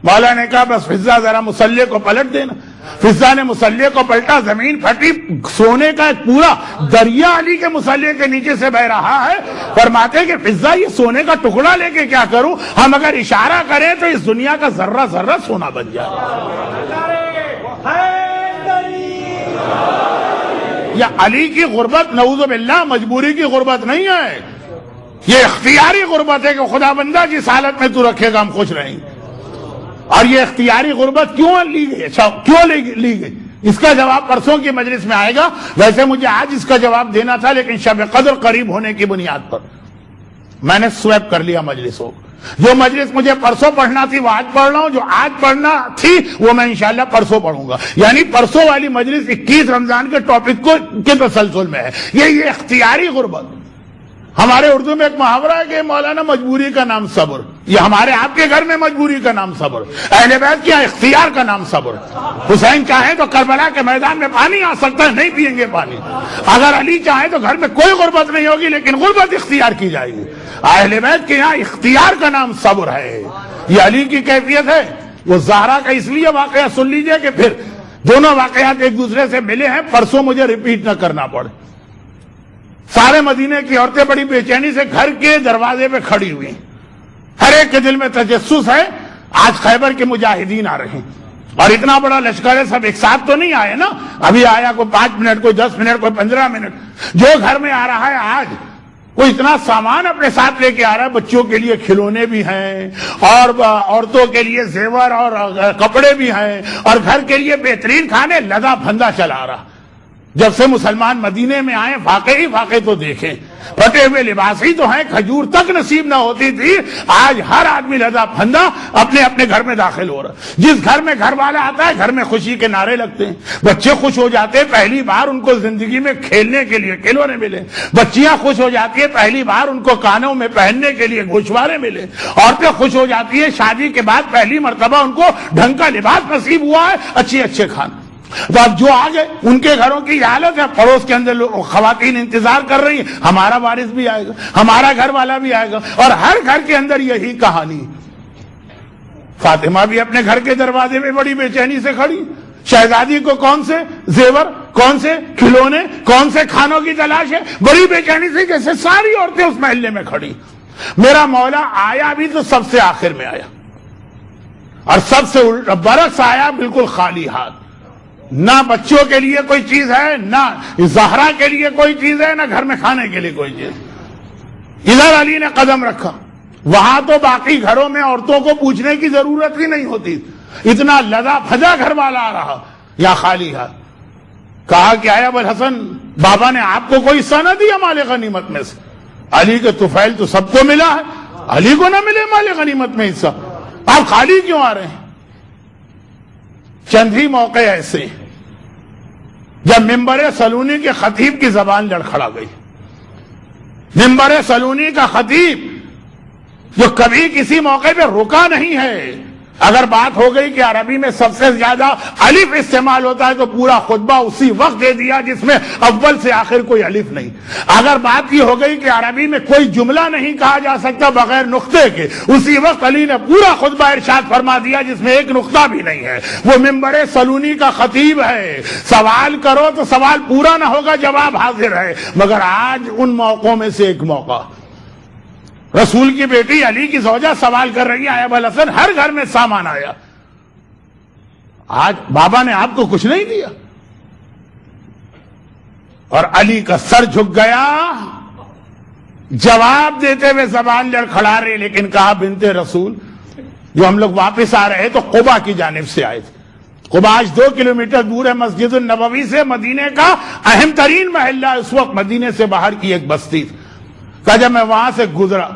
مولا نے کہا بس فضہ ذرا مصلے کو پلٹ دینا. فضہ نے مصلے کو پلٹا, زمین پھٹی, سونے کا ایک پورا دریا علی کے مصلے کے نیچے سے بہ رہا ہے. فرماتے کہ فضہ یہ سونے کا ٹکڑا لے کے کیا کروں, ہم اگر اشارہ کریں تو اس دنیا کا ذرہ ذرہ سونا بن جائے. یا علی کی غربت نعوذ باللہ مجبوری کی غربت نہیں ہے, یہ اختیاری غربت ہے کہ خدا بندہ جس حالت میں تو رکھے گا ہم خوش رہیں گے. اور یہ اختیاری غربت کیوں لی گئی, اچھا کیوں لی گئی, اس کا جواب پرسوں کی مجلس میں آئے گا. ویسے مجھے آج اس کا جواب دینا تھا, لیکن شب قدر قریب ہونے کی بنیاد پر میں نے سویپ کر لیا مجلسوں. جو مجلس مجھے پرسوں پڑھنا تھی وہ آج پڑھ رہا ہوں, جو آج پڑھنا تھی وہ میں انشاءاللہ پرسوں پڑھوں گا. یعنی پرسوں والی مجلس 21 رمضان کے ٹاپک کے تسلسل میں ہے. یہ اختیاری غربت. ہمارے اردو میں ایک محاورہ ہے کہ مولانا مجبوری کا نام صبر. یہ ہمارے آپ کے گھر میں مجبوری کا نام صبر, اہل بیت کیا اختیار کا نام صبر. حسین چاہیں تو کربلا کے میدان میں پانی آ سکتا ہے, نہیں پیئیں گے پانی. اگر علی چاہیں تو گھر میں کوئی غربت نہیں ہوگی, لیکن غربت اختیار کی جائے گی. اہل بیت کے یہاں اختیار کا نام صبر ہے. یہ علی کی کیفیت ہے. وہ زہرا کا اس لیے واقعہ سن لیجئے کہ پھر دونوں واقعات ایک دوسرے سے ملے ہیں, پرسوں مجھے ریپیٹ نہ کرنا پڑے. سارے مدینے کی عورتیں بڑی بے چینی سے گھر کے دروازے پہ کھڑی ہوئی, ہر ایک کے دل میں تجسس ہے. آج خیبر کے مجاہدین آ رہے ہیں, اور اتنا بڑا لشکر ہے, سب ایک ساتھ تو نہیں آئے نا. ابھی آیا کوئی 5 منٹ, کوئی 10 منٹ, کوئی 15 منٹ. جو گھر میں آ رہا ہے آج وہ اتنا سامان اپنے ساتھ لے کے آ رہا ہے، بچوں کے لیے کھلونے بھی ہیں اور عورتوں کے لیے زیور اور کپڑے بھی ہیں اور گھر کے لیے بہترین کھانے، لدا پھندا چلا رہا۔ جب سے مسلمان مدینے میں آئے فاقے ہی فاقے تو دیکھیں، پھٹے ہوئے لباس ہی تو ہیں، کھجور تک نصیب نہ ہوتی تھی، آج ہر آدمی لدا پھندا اپنے اپنے گھر میں داخل ہو رہا۔ جس گھر میں گھر والا آتا ہے گھر میں خوشی کے نعرے لگتے ہیں، بچے خوش ہو جاتے ہیں پہلی بار ان کو زندگی میں کھیلنے کے لیے کھلونے ملے، بچیاں خوش ہو جاتی ہیں پہلی بار ان کو کانوں میں پہننے کے لیے گوشوارے ملے، عورتیں خوش ہو جاتی ہیں شادی کے بعد پہلی مرتبہ ان کو ڈھنگ کا لباس نصیب ہوا ہے، اچھے کھانے۔ تو اب جو آگے ان کے گھروں کی حالت ہے، پڑوس کے اندر خواتین انتظار کر رہی ہیں، ہمارا وارث بھی آئے گا، ہمارا گھر والا بھی آئے گا، اور ہر گھر کے اندر یہی کہانی۔ فاطمہ بھی اپنے گھر کے دروازے میں بڑی بے چینی سے کھڑی، شہزادی کو کون سے زیور، کون سے کھلونے، کون سے کھانوں کی تلاش ہے، بڑی بے چینی سے، جیسے ساری عورتیں اس محلے میں کھڑی۔ میرا مولا آیا بھی تو سب سے آخر میں آیا، اور سب سے برعکس آیا بالکل خالی ہاتھ، نہ بچوں کے لیے کوئی چیز ہے، نہ زہرا کے لیے کوئی چیز ہے، نہ گھر میں کھانے کے لیے کوئی چیز۔ ادھر علی نے قدم رکھا، وہاں تو باقی گھروں میں عورتوں کو پوچھنے کی ضرورت ہی نہیں ہوتی، اتنا لدا پھدا گھر والا آ رہا، یا خالی ہاتھ۔ کہا کہ آیا ابوالحسن، بابا نے آپ کو کوئی حصہ نہ دیا مال غنیمت میں سے؟ علی کے طفیل تو سب کو ملا ہے، علی کو نہ ملے مال غنیمت میں حصہ، آپ خالی کیوں آ رہے ہیں؟ چند ہی موقع ایسے جب ممبر سلونی کے خطیب کی زبان لڑکھڑا گئی۔ ممبر سلونی کا خطیب جو کبھی کسی موقع پہ رکا نہیں ہے، اگر بات ہو گئی کہ عربی میں سب سے زیادہ الف استعمال ہوتا ہے تو پورا خطبہ اسی وقت دے دیا جس میں اول سے آخر کوئی الف نہیں۔ اگر بات یہ ہو گئی کہ عربی میں کوئی جملہ نہیں کہا جا سکتا بغیر نقطے کے، اسی وقت علی نے پورا خطبہ ارشاد فرما دیا جس میں ایک نقطہ بھی نہیں ہے۔ وہ ممبر سلونی کا خطیب ہے، سوال کرو تو سوال پورا نہ ہوگا، جواب حاضر ہے۔ مگر آج ان موقعوں میں سے ایک موقع، رسول کی بیٹی علی کی زوجہ سوال کر رہی ہے، ابوالحسن ہر گھر میں سامان آیا، آج بابا نے آپ کو کچھ نہیں دیا؟ اور علی کا سر جھک گیا، جواب دیتے ہوئے زبان لڑکھڑا رہے، لیکن کہا بنت رسول، جو ہم لوگ واپس آ رہے تو قبا کی جانب سے آئے تھے۔ قبا آج 2 کلومیٹر دور ہے مسجد النبوی سے، مدینے کا اہم ترین محلہ، اس وقت مدینے سے باہر کی ایک بستی تھی۔ کہا جب میں وہاں سے گزرا،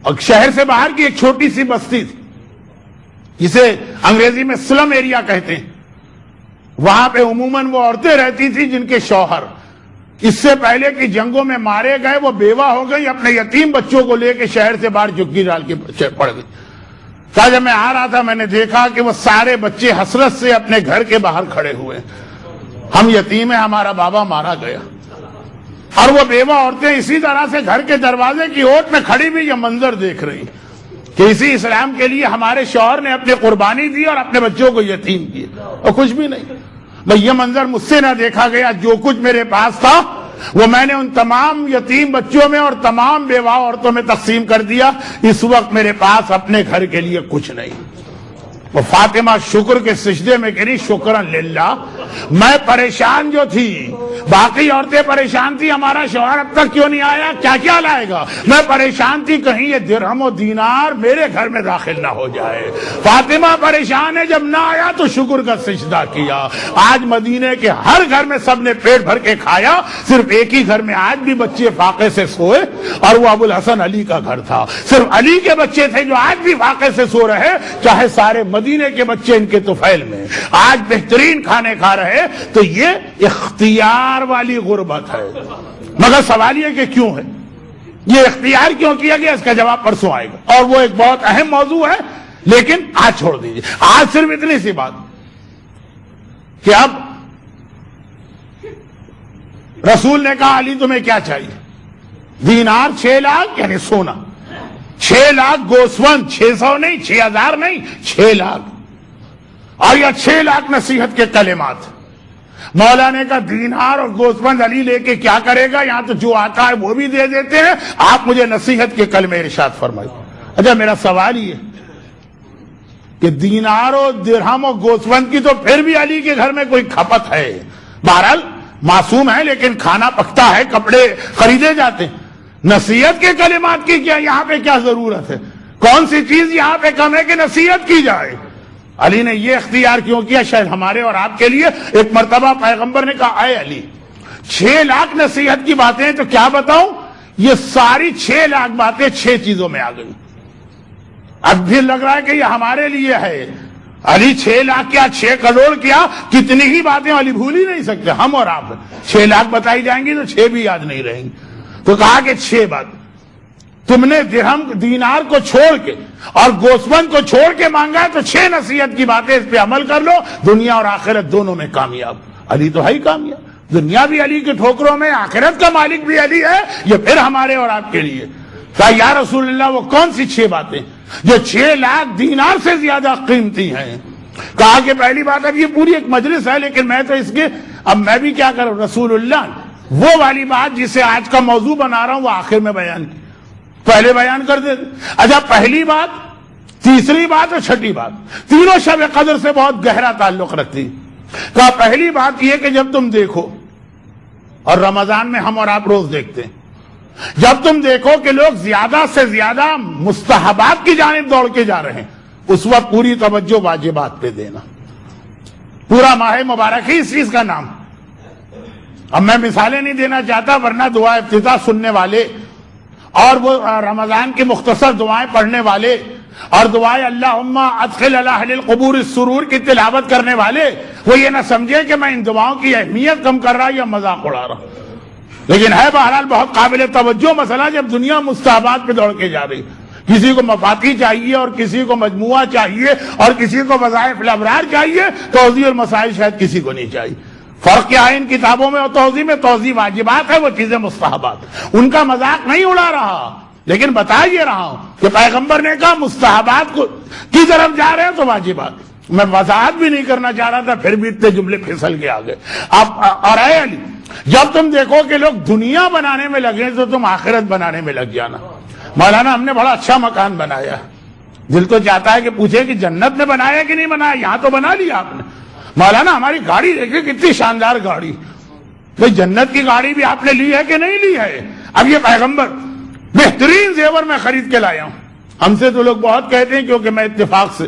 اور شہر سے باہر کی ایک چھوٹی سی بستی تھی جسے انگریزی میں سلم ایریا کہتے ہیں، وہاں پہ عموماً وہ عورتیں رہتی تھی جن کے شوہر اس سے پہلے کہ جنگوں میں مارے گئے وہ بیوہ ہو گئی، اپنے یتیم بچوں کو لے کے شہر سے باہر جھگی ڈال کے پڑ گئی۔ کہا جب میں آ رہا تھا میں نے دیکھا کہ وہ سارے بچے حسرت سے اپنے گھر کے باہر کھڑے ہوئے، ہم یتیم ہیں، ہمارا بابا مارا گیا، اور وہ بیوہ عورتیں اسی طرح سے گھر کے دروازے کی اوٹ میں کھڑی بھی یہ منظر دیکھ رہی کہ اسی اسلام کے لیے ہمارے شوہر نے اپنی قربانی دی اور اپنے بچوں کو یتیم کیے، اور کچھ بھی نہیں۔ بھئی یہ منظر مجھ سے نہ دیکھا گیا، جو کچھ میرے پاس تھا وہ میں نے ان تمام یتیم بچوں میں اور تمام بیوہ عورتوں میں تقسیم کر دیا، اس وقت میرے پاس اپنے گھر کے لیے کچھ نہیں۔ وہ فاطمہ شکر کے سجدے میں کہی شکرن للہ، میں پریشان جو تھی، باقی عورتیں پریشان تھی ہمارا شوہر اب تک کیوں نہیں آیا، کیا کیا لائے گا، میں پریشان تھی کہیں یہ درہم و دینار میرے گھر میں داخل نہ ہو جائے۔ فاطمہ پریشان ہے، جب نہ آیا تو شکر کا سجدہ کیا۔ آج مدینے کے ہر گھر میں سب نے پیٹ بھر کے کھایا، صرف ایک ہی گھر میں آج بھی بچے فاقے سے سوئے، اور وہ ابوالحسن علی کا گھر تھا، صرف علی کے بچے تھے جو آج بھی فاقے سے سو رہے، چاہے سارے مدینے کے بچے ان کے طفیل میں آج بہترین کھانے کھا رہے۔ تو یہ اختیار والی غربت ہے۔ مگر سوال یہ کہ کیوں ہے، یہ اختیار کیوں کیا گیا، اس کا جواب پرسوں آئے گا، اور وہ ایک بہت اہم موضوع ہے، لیکن آج چھوڑ دیجیے۔ آج صرف اتنی سی بات کہ اب رسول نے کہا علی تمہیں کیا چاہیے؟ دینار 6 لاکھ یعنی سونا، 6 لاکھ گوسفند، 600 نہیں، 6000 نہیں، 6 لاکھ، اور یہ 6 لاکھ نصیحت کے کلمات۔ مولا نے کہا دینار اور گوسفند علی لے کے کیا کرے گا، یہاں تو جو آتا ہے وہ بھی دے دیتے ہیں، آپ مجھے نصیحت کے کلمے ارشاد فرمائیے۔ اچھا میرا سوال یہ کہ دینار اور درہم اور گوسفند کی تو پھر بھی علی کے گھر میں کوئی کھپت ہے، بہرحال معصوم ہے لیکن کھانا پکتا ہے، کپڑے خریدے جاتے ہیں، نصیحت کے کلمات کی کیا یہاں پہ کیا ضرورت ہے؟ کون سی چیز یہاں پہ کم ہے کہ نصیحت کی جائے؟ علی نے یہ اختیار کیوں کیا؟ شاید ہمارے اور آپ کے لیے ایک مرتبہ پیغمبر نے کہا اے علی 6 لاکھ نصیحت کی باتیں ہیں تو کیا بتاؤں؟ یہ ساری 6 لاکھ باتیں 6 چیزوں میں آ گئی. اب بھی لگ رہا ہے کہ یہ ہمارے لیے ہے. علی 6 لاکھ کیا 6 کروڑ کیا کتنی ہی باتیں علی بھول ہی نہیں سکتے. ہم اور آپ 6 لاکھ بتائی جائیں گی تو 6 بھی یاد نہیں رہیں گی. تو کہا کہ 6 بات تم نے درہم دینار کو چھوڑ کے اور گوسفند کو چھوڑ کے مانگا ہے تو 6 نصیحت کی باتیں اس پہ عمل کر لو، دنیا اور آخرت دونوں میں کامیاب. علی تو ہے ہی کامیاب. دنیا بھی علی کے ٹھوکروں میں، آخرت کا مالک بھی علی ہے. یہ پھر ہمارے اور آپ کے لیے. کہا یا رسول اللہ وہ کون سی 6 باتیں جو 6 لاکھ دینار سے زیادہ قیمتی ہیں؟ کہا کہ پہلی بات، اب یہ پوری ایک مجلس ہے لیکن میں تو اس کے اب میں بھی کیا کروں، رسول اللہ وہ والی بات جسے آج کا موضوع بنا رہا ہوں وہ آخر میں بیان کی، پہلے بیان کر دے. اچھا پہلی بات، تیسری بات اور چھٹی بات تینوں شب قدر سے بہت گہرا تعلق رکھتی. کہا پہلی بات یہ کہ جب تم دیکھو، اور رمضان میں ہم اور آپ روز دیکھتے ہیں، جب تم دیکھو کہ لوگ زیادہ سے زیادہ مستحبات کی جانب دوڑ کے جا رہے ہیں، اس وقت پوری توجہ واجبات پہ دینا. پورا ماہ مبارک ہی اس چیز کا نام. اب میں مثالیں نہیں دینا چاہتا ورنہ دعا افتتاح سننے والے اور وہ رمضان کی مختصر دعائیں پڑھنے والے اور دعائیں اللہم ادخل علی اہل القبور السرور کی تلاوت کرنے والے وہ یہ نہ سمجھے کہ میں ان دعاؤں کی اہمیت کم کر رہا یا مذاق اڑا رہا. لیکن ہے بہرحال بہت قابل توجہ مسئلہ جب دنیا مستحبات پہ دوڑ کے جا رہی. کسی کو مفاتی چاہیے اور کسی کو مجموعہ چاہیے اور کسی کو وظائف الابرار چاہیے، توضیح المسائل شاید کسی کو نہیں چاہیے. فرق کیا ہے ان کتابوں میں اور توضیح میں؟ توضیح واجبات ہے، وہ چیزیں مستحبات. ان کا مذاق نہیں اڑا رہا لیکن بتا یہ رہا ہوں کہ پیغمبر نے کہا مستحبات کی طرف جا رہے ہیں تو واجبات. میں وضاحت بھی نہیں کرنا چاہ رہا تھا پھر بھی اتنے جملے پھسل کے آگے. اور اے علی جب تم دیکھو کہ لوگ دنیا بنانے میں لگے تو تم آخرت بنانے میں لگ جانا. مولانا ہم نے بڑا اچھا مکان بنایا، دل تو چاہتا ہے کہ پوچھے کہ جنت میں بنایا کہ نہیں بنایا، یہاں تو بنا لیا آپ نے. مولانا ہماری گاڑی دیکھیں کتنی شاندار گاڑی. بھئی جنت کی گاڑی بھی آپ نے لی ہے کہ نہیں لی ہے؟ اب یہ پیغمبر بہترین زیور میں خرید کے لایا ہوں. ہم سے تو لوگ بہت کہتے ہیں کیونکہ میں اتفاق سے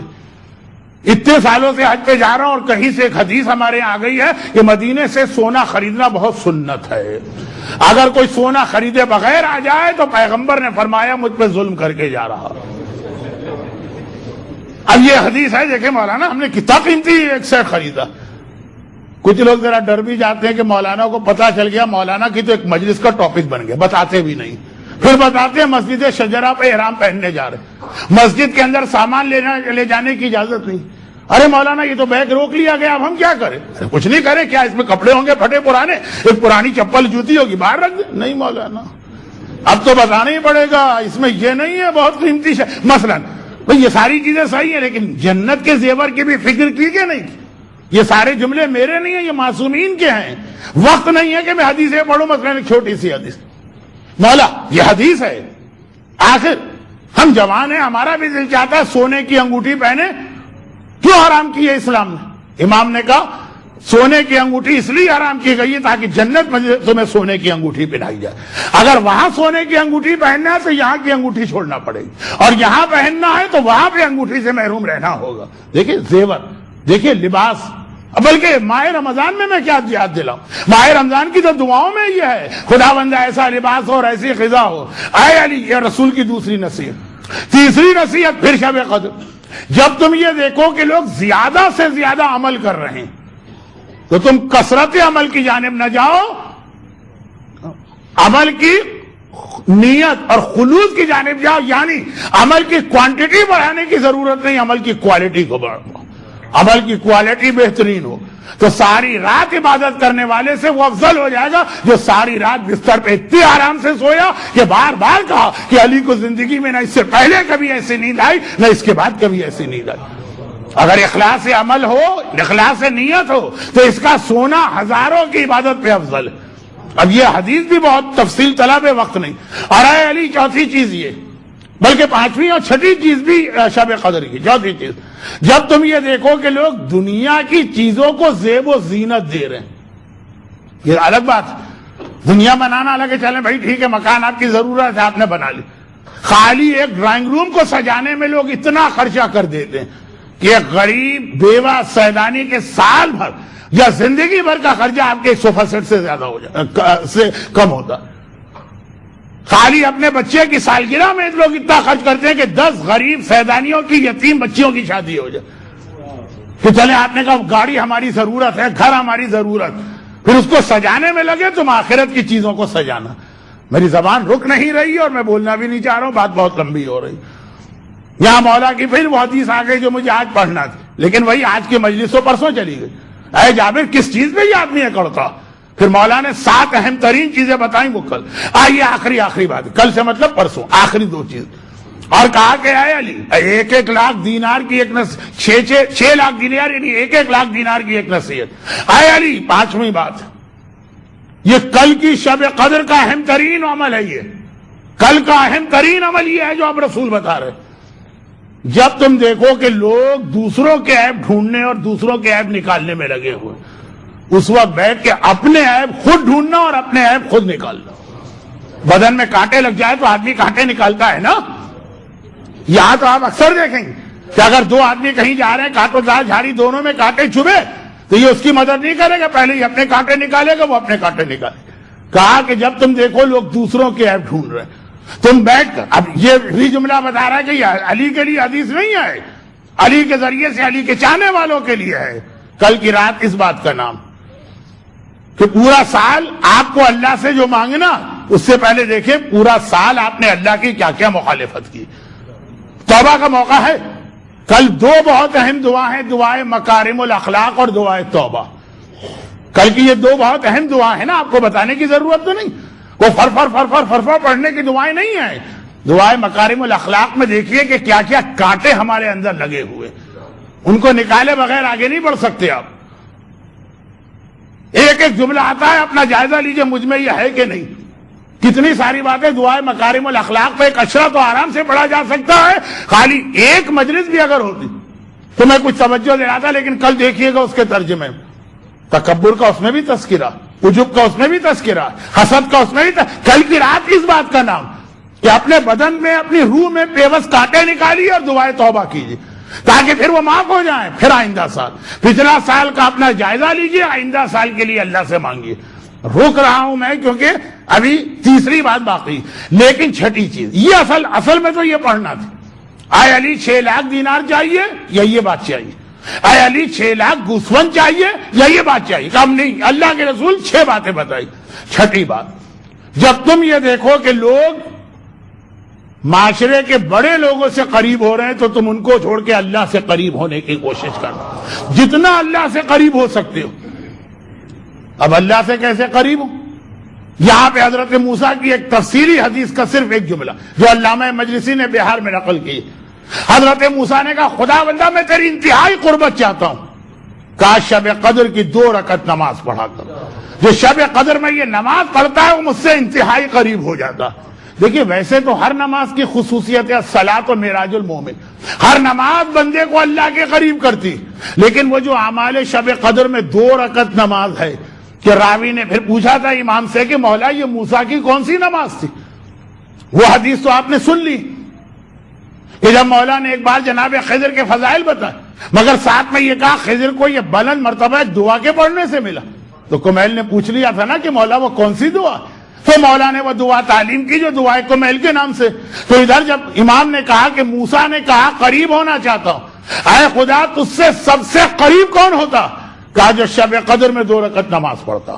اتنے سالوں سے حج پہ جا رہا ہوں اور کہیں سے ایک حدیث ہمارے یہاں آ گئی ہے کہ مدینے سے سونا خریدنا بہت سنت ہے. اگر کوئی سونا خریدے بغیر آ جائے تو پیغمبر نے فرمایا مجھ پہ ظلم کر کے جا رہا. اب یہ حدیث ہے، دیکھیں مولانا ہم نے کتنا قیمتی ایک سیٹ خریدا. کچھ لوگ ذرا ڈر بھی جاتے ہیں کہ مولانا کو پتا چل گیا مولانا کی تو ایک مجلس کا ٹاپک بن گیا، بتاتے بھی نہیں. پھر بتاتے ہیں مسجد شجرہ پہ احرام پہننے جا رہے، مسجد کے اندر سامان لے جانے کی اجازت نہیں. ارے مولانا یہ تو بیگ روک لیا گیا، اب ہم کیا کریں؟ کچھ نہیں کریں، کیا اس میں کپڑے ہوں گے پھٹے پرانے، ایک پرانی چپل جوتی ہوگی باہر رکھ دیں. نہیں مولانا اب تو بتانا ہی پڑے گا، اس میں یہ نہیں ہے بہت قیمتی مثلاً. بھئی یہ ساری چیزیں صحیح ہیں لیکن جنت کے زیور کی بھی فکر کی کہ نہیں؟ یہ سارے جملے میرے نہیں ہیں، یہ معصومین کے ہیں. وقت نہیں ہے کہ میں حدیثیں پڑھوں، مثلاً ایک چھوٹی سی حدیث. مولا یہ حدیث ہے، آخر ہم جوان ہیں، ہمارا بھی دل چاہتا ہے سونے کی انگوٹھی پہنے. کیوں حرام کی ہے اسلام نے؟ امام نے کہا سونے کی انگوٹھی اس لیے حرام کی گئی ہے تاکہ جنت میں تمہیں سونے کی انگوٹھی پہنائی جائے. اگر وہاں سونے کی انگوٹھی پہننا ہے تو یہاں کی انگوٹھی چھوڑنا پڑے گی، اور یہاں پہننا ہے تو وہاں پہ انگوٹھی سے محروم رہنا ہوگا. دیکھیں زیور، دیکھیں لباس. بلکہ ماہ رمضان میں کیا یاد دلاؤں، ماہ رمضان کی تو دعاؤں میں یہ ہے خداوند ایسا لباس ہو اور ایسی غذا ہو. اے علی یہ رسول کی دوسری نصیحت. تیسری نصیحت پھر شب قدر. جب تم یہ دیکھو کہ لوگ زیادہ سے زیادہ عمل کر رہے ہیں تو تم کثرت عمل کی جانب نہ جاؤ، عمل کی نیت اور خلوص کی جانب جاؤ. یعنی عمل کی کوانٹٹی بڑھانے کی ضرورت نہیں، عمل کی کوالٹی کو بڑھاؤ. عمل کی کوالٹی بہترین ہو تو ساری رات عبادت کرنے والے سے وہ افضل ہو جائے گا جو ساری رات بستر پہ اتنے آرام سے سویا کہ بار بار کہا کہ علی کو زندگی میں نہ اس سے پہلے کبھی ایسی نیند آئی نہ اس کے بعد کبھی ایسی نیند آئی. اگر اخلاص عمل ہو، اخلاص نیت ہو تو اس کا سونا ہزاروں کی عبادت پہ افضل ہے. اب یہ حدیث بھی بہت تفصیل طلب ہے، وقت نہیں. اور اے علی چوتھی چیز یہ، بلکہ پانچویں اور چھٹی چیز بھی شب قدر کی. چوتھی چیز جب تم یہ دیکھو کہ لوگ دنیا کی چیزوں کو زیب و زینت دے رہے ہیں، یہ الگ بات ہے. دنیا بنانا لگے چلیں بھائی ٹھیک ہے مکان آپ کی ضرورت ہے آپ نے بنا لی. خالی ایک ڈرائنگ روم کو سجانے میں لوگ اتنا خرچہ کر دیتے ہیں کہ ایک غریب بیوہ سیدانی کے سال بھر یا زندگی بھر کا خرچہ آپ کے صوفہ سیٹ سے زیادہ ہو جائے سے کم ہوتا. خالی اپنے بچے کی سالگرہ میں لوگ اتنا خرچ کرتے ہیں کہ 10 غریب سیدانیوں کی یتیم بچیوں کی شادی ہو جائے کہ چلے آپ نے کہا گاڑی ہماری ضرورت ہے گھر ہماری ضرورت, پھر اس کو سجانے میں لگے تم آخرت کی چیزوں کو سجانا. میری زبان رک نہیں رہی اور میں بولنا بھی نہیں چاہ رہا ہوں, بات بہت لمبی ہو رہی. یہاں مولا کی پھر وہ حدیث آ گئی جو مجھے آج پڑھنا تھی, لیکن وہی آج کی مجلس و پرسوں چلی گئی. اے جابر کس چیز پہ یہ آدمی اکڑتا؟ پھر مولا نے 7 اہم ترین چیزیں بتائیں وہ کل. آئیے آخری بات, کل سے مطلب پرسوں, آخری 2 چیز. اور کہا کہ اے علی 1 لاکھ دینار کی ایک 6 لاکھ دینار یعنی 1 لاکھ دینار کی ایک نصیحت. اے علی 5ویں بات, یہ کل کی شب قدر کا اہم ترین عمل ہے. یہ کل کا اہم ترین عمل یہ ہے جو اب رسول بتا رہے. جب تم دیکھو کہ لوگ دوسروں کے عیب ڈھونڈنے اور دوسروں کے عیب نکالنے میں لگے ہوئے, اس وقت بیٹھ کے اپنے عیب خود ڈھونڈنا اور اپنے عیب خود نکالنا. بدن میں کانٹے لگ جائے تو آدمی کانٹے نکالتا ہے نا. یہاں تو آپ اکثر دیکھیں گے کہ اگر 2 آدمی کہیں جا رہے ہیں, کانٹوں دار جھاڑی دونوں میں کانٹے چبھے, تو یہ اس کی مدد نہیں کرے گا, پہلے ہی اپنے کانٹے نکالے گا, وہ اپنے کانٹے نکالے گا. کہا کہ جب تم دیکھو لوگ دوسروں کے عیب ڈھونڈ رہے ہیں, تم بیٹھ کر, اب یہ بھی جملہ بتا رہا ہے کہ یہ علی کے لیے حدیث نہیں ہے, علی کے ذریعے سے علی کے چاہنے والوں کے لیے ہے. کل کی رات اس بات کا نام کہ پورا سال آپ کو اللہ سے جو مانگنا, اس سے پہلے دیکھیں پورا سال آپ نے اللہ کی کیا کیا مخالفت کی. توبہ کا موقع ہے. کل 2 بہت اہم دعا ہیں, دعائے مکارم الاخلاق اور دعائے توبہ. کل کی یہ 2 بہت اہم دعا ہیں نا, آپ کو بتانے کی ضرورت تو نہیں. وہ فرفر پڑھنے کی دعائیں نہیں ہیں. دعائے مکارم الاخلاق میں دیکھیے کہ کیا کیا کانٹے ہمارے اندر لگے ہوئے, ان کو نکالے بغیر آگے نہیں بڑھ سکتے آپ. ایک جملہ آتا ہے, اپنا جائزہ لیجئے مجھ میں یہ ہے کہ نہیں. کتنی ساری باتیں دعائے مکارم الاخلاق پہ ایک اشرہ تو آرام سے پڑھا جا سکتا ہے. خالی ایک مجلس بھی اگر ہوتی تو میں کچھ توجہ دے رہا تھا, لیکن کل دیکھیے گا اس کے ترجمے میں تکبر کا اس میں بھی تذکرہ, عجب کا اس میں بھی تذکرہ, حسد کا اس میں بھی کل کی رات اس بات کا نام کہ اپنے بدن میں اپنی روح میں پیوست کانٹے نکالیے اور دعائے توبہ کیجیے تاکہ پھر وہ معاف ہو جائیں. پھر آئندہ سال, پچھلا سال کا اپنا جائزہ لیجیے, آئندہ سال کے لیے اللہ سے مانگیے. رک رہا ہوں میں کیونکہ ابھی تیسری بات باقی, لیکن چھٹی چیز یہ اصل میں تو یہ پڑھنا تھی. اے علی 6 لاکھ دینار چاہیے یا یہ بات چاہیے؟ اے علی 6 لاکھ گوسفند چاہیے یا یہ بات چاہیے؟ کم نہیں, اللہ کے رسول 6 باتیں بتائی. چھٹی بات, جب تم یہ دیکھو کہ لوگ معاشرے کے بڑے لوگوں سے قریب ہو رہے ہیں تو تم ان کو چھوڑ کے اللہ سے قریب ہونے کی کوشش کرنا, جتنا اللہ سے قریب ہو سکتے ہو. اب اللہ سے کیسے قریب ہو؟ یہاں پہ حضرت موسیٰ کی ایک تفصیلی حدیث کا صرف ایک جملہ جو علامہ مجلسی نے بہار میں نقل کی. حضرت موسیٰ نے کہا خدا بندہ میں تیری انتہائی قربت چاہتا ہوں, کاش شب قدر کی 2 رکعت نماز پڑھا کر. جو شب قدر میں یہ نماز پڑھتا ہے وہ مجھ سے انتہائی قریب ہو جاتا. دیکھیے ویسے تو ہر نماز کی خصوصیت ہے الصلاۃ معراج المومن, ہر نماز بندے کو اللہ کے قریب کرتی, لیکن وہ جو اعمال شب قدر میں 2 رکعت نماز ہے کہ راوی نے پھر پوچھا تھا امام سے کہ مولا یہ موسیٰ کی کون سی نماز تھی؟ وہ حدیث تو آپ نے سن لی کہ جب مولا نے ایک بار جناب خضر کے فضائل بتائے, مگر ساتھ میں یہ کہا خضر کو یہ بلند مرتبہ دعا کے پڑھنے سے ملا. تو کمیل نے پوچھ لیا تھا نا کہ مولا وہ کون سی دعا؟ تو مولا نے وہ دعا تعلیم کی جو دعائے کمیل کے نام سے. تو ادھر جب امام نے کہا کہ موسیٰ نے کہا قریب ہونا چاہتا ہوں, اے خدا تجھ سے سب سے قریب کون ہوتا؟ کہا جو شب قدر میں 2 رکعت نماز پڑھتا.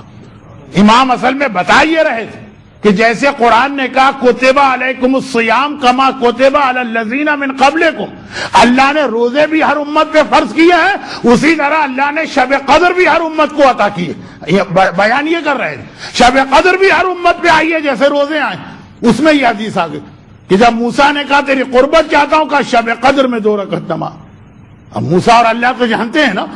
امام اصل میں بتا یہ رہے تھے کہ جیسے قرآن نے کہا کتب علیکم الصیام کما کتب علی الذین من قبلکم, اللہ نے روزے بھی ہر امت پہ فرض کیے ہیں, اسی طرح اللہ نے شب قدر بھی ہر امت کو عطا کی ہے. بیان یہ کر رہے تھے شب قدر بھی ہر امت پہ آئی ہے جیسے روزے آئے. اس میں یہ حدیث آ گئی کہ جب موسیٰ نے کہا تیری قربت چاہتا ہوں, کہا شب قدر میں 2 رکعت نماز. اب موسیٰ اور اللہ تو جانتے ہیں نا,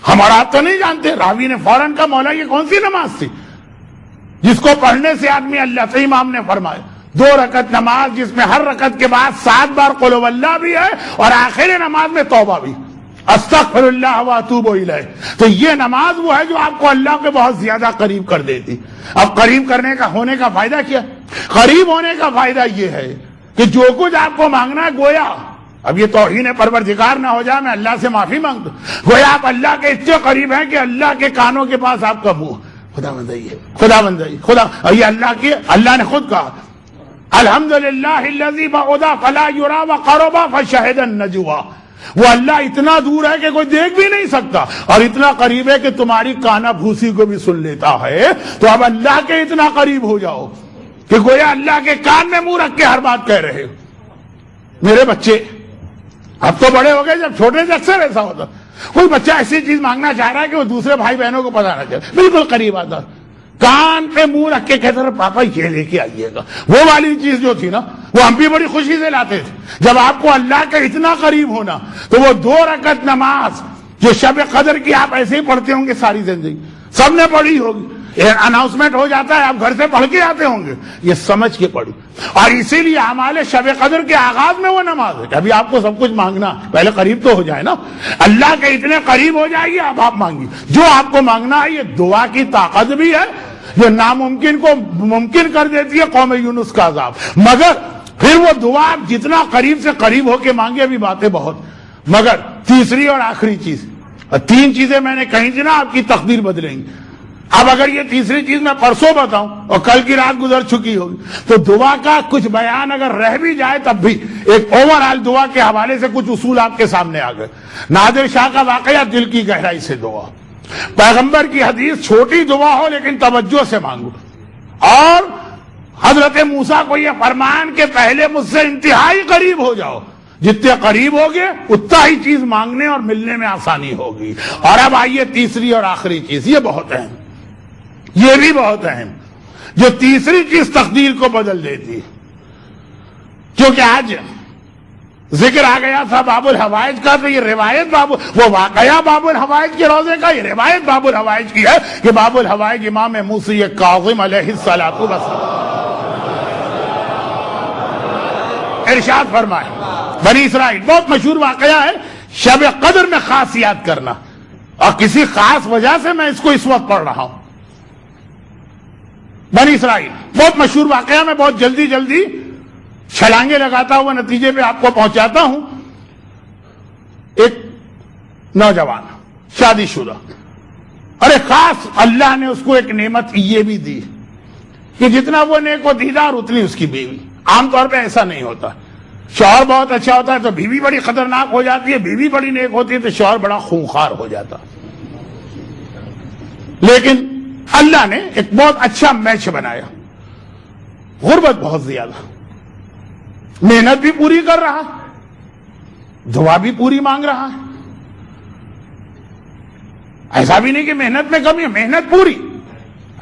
ہمارا آپ تو نہیں جانتے. راوی نے فوراً کہا مولا یہ کون سی نماز تھی جس کو پڑھنے سے آدمی اللہ سے, امام نے فرمایا 2 رکعت نماز جس میں ہر رکعت کے بعد 7 بار قل ہو اللہ بھی ہے اور آخر نماز میں توبہ بھی. استغفر اللہ واتوب الیہ. تو یہ نماز وہ ہے جو آپ کو اللہ کے بہت زیادہ قریب کر دیتی. اب قریب کرنے کا ہونے کا فائدہ کیا؟ قریب ہونے کا فائدہ یہ ہے کہ جو کچھ آپ کو مانگنا ہے گویا، اب یہ توہین پروردگار نہ ہو جائے، میں اللہ سے معافی مانگتا ہوں، گویا آپ اللہ کے اتنے قریب ہیں کہ اللہ کے کانوں کے پاس آپ کا منہ. خدا بندائی، خدا بندائی، خدا. یہ اللہ کی، اللہ نے خود کہا الحمدللہ الذی بعد فلا یری وقرب فشہد النجوى. وہ اللہ اتنا دور ہے کہ کوئی دیکھ بھی نہیں سکتا اور اتنا قریب ہے کہ تمہاری کانا بھوسی کو بھی سن لیتا ہے. تو اب اللہ کے اتنا قریب ہو جاؤ کہ گویا اللہ کے کان میں منہ رکھ کے ہر بات کہہ رہے ہو. میرے بچے اب تو بڑے ہو گئے، جب چھوٹے سے اکثر ایسا ہوتا، کوئی بچہ ایسی چیز مانگنا چاہ رہا ہے کہ وہ دوسرے بھائی بہنوں کو پتا نہ چلے، بالکل قریب آتا، کان پہ منہ رکھ کے کہتا رہا پاپا یہ لے کے آئیے گا. وہ والی چیز جو تھی نا وہ ہم بھی بڑی خوشی سے لاتے تھے. جب آپ کو اللہ کے اتنا قریب ہونا تو وہ 2 رکعت نماز جو شب قدر کی آپ ایسے ہی پڑھتے ہوں گے ساری زندگی، سب نے پڑھی ہوگی، اناؤنسمنٹ ہو جاتا ہے آپ گھر سے پڑھ کے آتے ہوں گے، یہ سمجھ کے پڑھی. اور اسی لیے ہمارے شب قدر کے آغاز میں وہ نماز ہے کہ ابھی آپ کو سب کچھ مانگنا، پہلے قریب تو ہو جائے نا، اللہ کے اتنے قریب ہو جائیے اب آپ مانگیے جو آپ کو مانگنا ہے. یہ دعا کی طاقت بھی ہے جو ناممکن کو ممکن کر دیتی ہے، قوم یونس کا عذاب. مگر پھر وہ دعا آپ جتنا قریب سے قریب ہو کے مانگے، ابھی باتیں بہت. مگر تیسری اور آخری چیز، 3 چیزیں میں نے کہیں تھی نا آپ کی تقدیر بدلیں گی. اب اگر یہ تیسری چیز میں پرسوں بتاؤں اور کل کی رات گزر چکی ہوگی تو دعا کا کچھ بیان اگر رہ بھی جائے تب بھی ایک اوور آل دعا کے حوالے سے کچھ اصول آپ کے سامنے آ گئے. نادر شاہ کا واقعہ، دل کی گہرائی سے دعا. پیغمبر کی حدیث چھوٹی دعا ہو لیکن توجہ سے مانگو. اور حضرت موسیٰ کو یہ فرمان کہ پہلے مجھ سے انتہائی قریب ہو جاؤ، جتنے قریب ہوگے اتنا ہی چیز مانگنے اور ملنے میں آسانی ہوگی. اور اب آئیے تیسری اور آخری چیز، یہ بہت اہم، یہ بھی بہت اہم، جو تیسری چیز تقدیر کو بدل دیتی. کیونکہ آج ذکر آ گیا تھا باب الحوائج کا، تو یہ روایت وہ واقعہ باب الحوائج کے روزے کا، یہ روایت باب الحوائج کی ہے کہ باب الحوائج امام موسی کاظم علیہ الصلوۃ والسلام ارشاد فرمائے. بنی اسرائیل بہت مشہور واقعہ ہے، شب قدر میں خاص یاد کرنا، اور کسی خاص وجہ سے میں اس کو اس وقت پڑھ رہا ہوں. بنی اسرائیل بہت مشہور واقعہ، میں بہت جلدی چھلانگے لگاتا ہوا نتیجے پہ آپ کو پہنچاتا ہوں. ایک نوجوان شادی شدہ، اور ایک خاص اللہ نے اس کو ایک نعمت یہ بھی دی کہ جتنا وہ نیک و دیدار اتنی اس کی بیوی. عام طور پہ ایسا نہیں ہوتا، شوہر بہت اچھا ہوتا ہے تو بیوی بڑی خطرناک ہو جاتی ہے، بیوی بڑی نیک ہوتی ہے تو شوہر بڑا خونخوار ہو جاتا. لیکن اللہ نے ایک بہت اچھا میچ بنایا. غربت بہت زیادہ، محنت بھی پوری کر رہا، دعا بھی پوری مانگ رہا ہے. ایسا بھی نہیں کہ محنت میں کمی ہے، محنت پوری.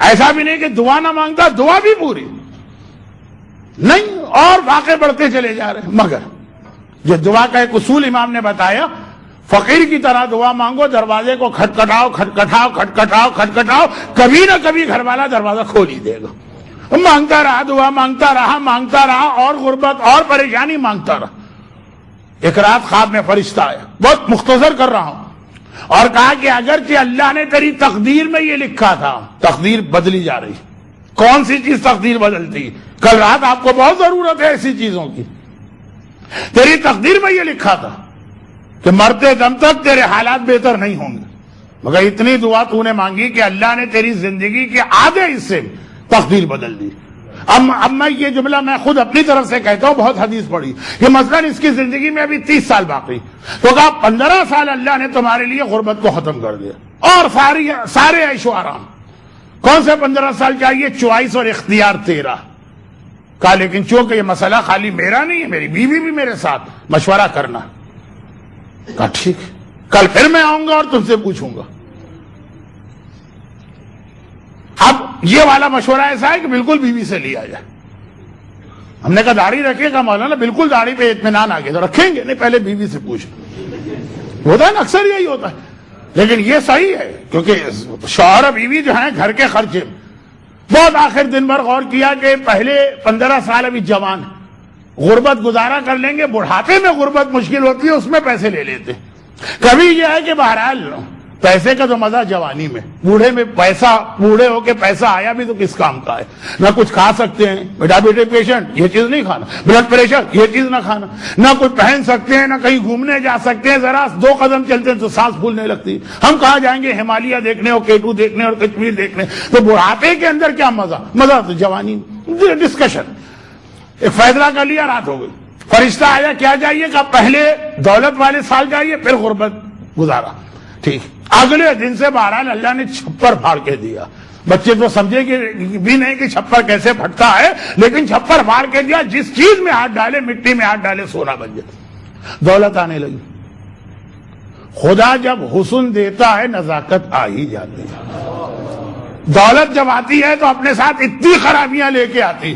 ایسا بھی نہیں کہ دعا نہ مانگتا، دعا بھی پوری نہیں. اور واقع بڑھتے چلے جا رہے ہیں. مگر جو دعا کا ایک اصول امام نے بتایا، فقیر کی طرح دعا مانگو، دروازے کو کھٹکھٹاؤ کھٹکھٹاؤ کھٹکھٹاؤ کھٹکھٹاؤ، کبھی نہ کبھی گھر والا دروازہ کھول ہی دے گا. مانگتا رہا، دعا مانگتا رہا، اور غربت اور پریشانی مانگتا رہا. ایک رات خواب میں فرشتہ آیا، بہت مختصر کر رہا ہوں، اور کہا کہ اگرچہ اللہ نے تیری تقدیر میں یہ لکھا تھا، تقدیر بدلی جا رہی. کون سی چیز تقدیر بدلتی؟ کل رات آپ کو بہت ضرورت ہے ایسی چیزوں کی. تیری تقدیر میں یہ لکھا تھا کہ مرتے دم تک تیرے حالات بہتر نہیں ہوں گے، مگر اتنی دعا تو نے مانگی کہ اللہ نے تیری زندگی کے آدھے حصے میں تقدیر بدل دی. اب میں یہ جملہ میں خود اپنی طرف سے کہتا ہوں، بہت حدیث پڑھی کہ مثلا اس کی زندگی میں ابھی 30 سال باقی، تو کہا 15 سال اللہ نے تمہارے لیے غربت کو ختم کر دیا اور سارے عیش و آرام. کون سے 15 سال چاہیے؟ چوائس اور اختیار تیرا. کہا لیکن چونکہ یہ مسئلہ خالی میرا نہیں ہے، میری بیوی بھی میرے ساتھ مشورہ کرنا. کہا ٹھیک، کل پھر میں آؤں گا اور تم سے پوچھوں گا. اب یہ والا مشورہ ایسا ہے کہ بالکل بیوی سے لیا جائے. ہم نے کہا داڑھی رکھے گا مولانا، بالکل داڑھی پہ اطمینان آ گیا تو رکھیں گے. نہیں، پہلے بیوی سے پوچھ. ہوتا ہے نا، اکثر یہی ہوتا ہے. لیکن یہ صحیح ہے کیونکہ شوہر اور بیوی جو ہیں گھر کے خرچے. بہت آخر دن بھر غور کیا کہ پہلے 15 سال ابھی جوان، غربت گزارا کر لیں گے، بڑھاپے میں غربت مشکل ہوتی ہے، اس میں پیسے لے لیتے. کبھی یہ ہے کہ بہرحال پیسے کا تو مزہ جوانی میں، بوڑھے میں پیسہ، بوڑھے ہو کے پیسہ آیا بھی تو کس کام کا ہے؟ نہ کچھ کھا سکتے ہیں، ڈائبٹک پیشنٹ یہ چیز نہیں کھانا، بلڈ پریشر یہ چیز نہ کھانا، نہ کچھ پہن سکتے ہیں، نہ کہیں گھومنے جا سکتے ہیں، ذرا 2 قدم چلتے ہیں تو سانس پھولنے لگتی. ہم کہاں جائیں گے ہمالیہ دیکھنے اور K2 دیکھنے اور کشمیر دیکھنے؟ تو بڑھاپے کے اندر کیا مزہ تو جوانی میں. ڈسکشن ایک فیصلہ کر لیا، رات ہو گئی، فرشتہ آیا، کیا جائیے؟ کہ پہلے دولت والے سال جائیے، پھر غربت گزارا. ٹھیک، اگلے دن سے بہرحال اللہ نے چھپر پھاڑ کے دیا. بچے تو سمجھے کہ بھی نہیں کہ چھپر کیسے پھٹتا ہے، لیکن چھپر پھاڑ کے دیا، جس چیز میں ہاتھ ڈالے، مٹی میں ہاتھ ڈالے سونا بن جائے. دولت آنے لگی. خدا جب حسن دیتا ہے نزاکت آ ہی جاتی ہے. دولت جب آتی ہے تو اپنے ساتھ اتنی خرابیاں لے کے آتی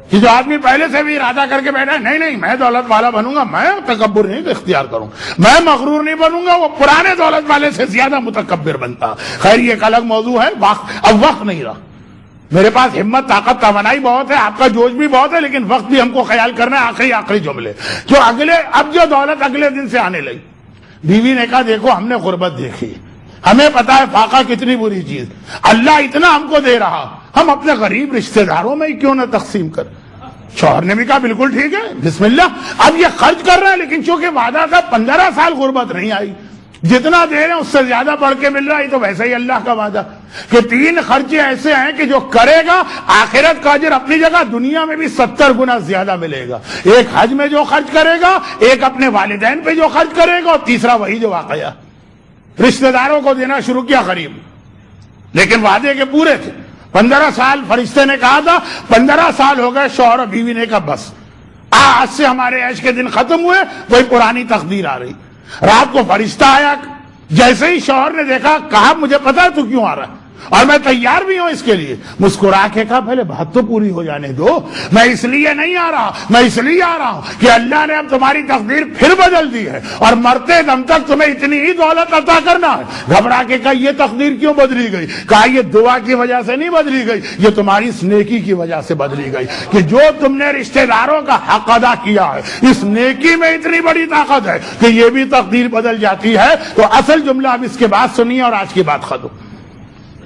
کہ جو آدمی پہلے سے بھی ارادہ کر کے بیٹھا ہے نہیں میں دولت والا بنوں گا، میں تکبر نہیں اختیار کروں، میں مغرور نہیں بنوں گا، وہ پرانے دولت والے سے زیادہ متکبر بنتا. خیر یہ ایک الگ موضوع ہے. اب وقت نہیں رہا. میرے پاس ہمت، طاقت، توانائی بہت ہے، آپ کا جوش بھی بہت ہے، لیکن وقت بھی ہم کو خیال کرنا ہے. آخری جملے جو اب جو دولت اگلے دن سے آنے لگی. بیوی نے کہا دیکھو ہم نے غربت دیکھی، ہمیں پتا ہے فاقہ کتنی بری چیز، اللہ اتنا ہم کو دے رہا، ہم اپنے غریب رشتہ داروں میں کیوں نہ تقسیم کر. شوہر نے بھی کہا بالکل ٹھیک ہے، بسم اللہ. اب یہ خرچ کر رہا ہے، لیکن چونکہ وعدہ تھا 15 سال غربت نہیں آئی، جتنا دے رہے ہیں اس سے زیادہ بڑھ کے مل رہا ہے. تو ویسے ہی اللہ کا وعدہ کہ 3 خرچے ایسے ہیں کہ جو کرے گا آخرت کا اجر اپنی جگہ، دنیا میں بھی 70 گنا زیادہ ملے گا. ایک حج میں جو خرچ کرے گا، ایک اپنے والدین پہ جو خرچ کرے گا، اور تیسرا وہی جو واقعہ رشتہ داروں کو دینا شروع کیا قریب، لیکن وعدے کے پورے تھے. 15 سال فرشتے نے کہا تھا، 15 سال ہو گئے. شوہر اور بیوی نے کہا بس آج سے ہمارے عیش کے دن ختم ہوئے، کوئی پرانی تقدیر آ رہی. رات کو فرشتہ آیا، جیسے ہی شوہر نے دیکھا کہا مجھے پتا ہے تو کیوں آ رہا ہے اور میں تیار بھی ہوں اس کے لیے. مسکرا کے کہا پہلے بات تو پوری ہو جانے دو، میں اس لیے نہیں آ رہا، میں اس لیے آ رہا ہوں کہ اللہ نے اب تمہاری تقدیر پھر بدل دی ہے اور مرتے دم تک تمہیں اتنی ہی دولت عطا کرنا ہے. گھبرا کے کہا یہ تقدیر کیوں بدلی گئی؟ کہا یہ دعا کی وجہ سے نہیں بدلی گئی، یہ تمہاری اس نیکی کی وجہ سے بدلی گئی کہ جو تم نے رشتہ داروں کا حق ادا کیا ہے، اس نیکی میں اتنی بڑی طاقت ہے کہ یہ بھی تقدیر بدل جاتی ہے. تو اصل جملہ اب اس کے بعد سنیے اور آج کی بات ختم.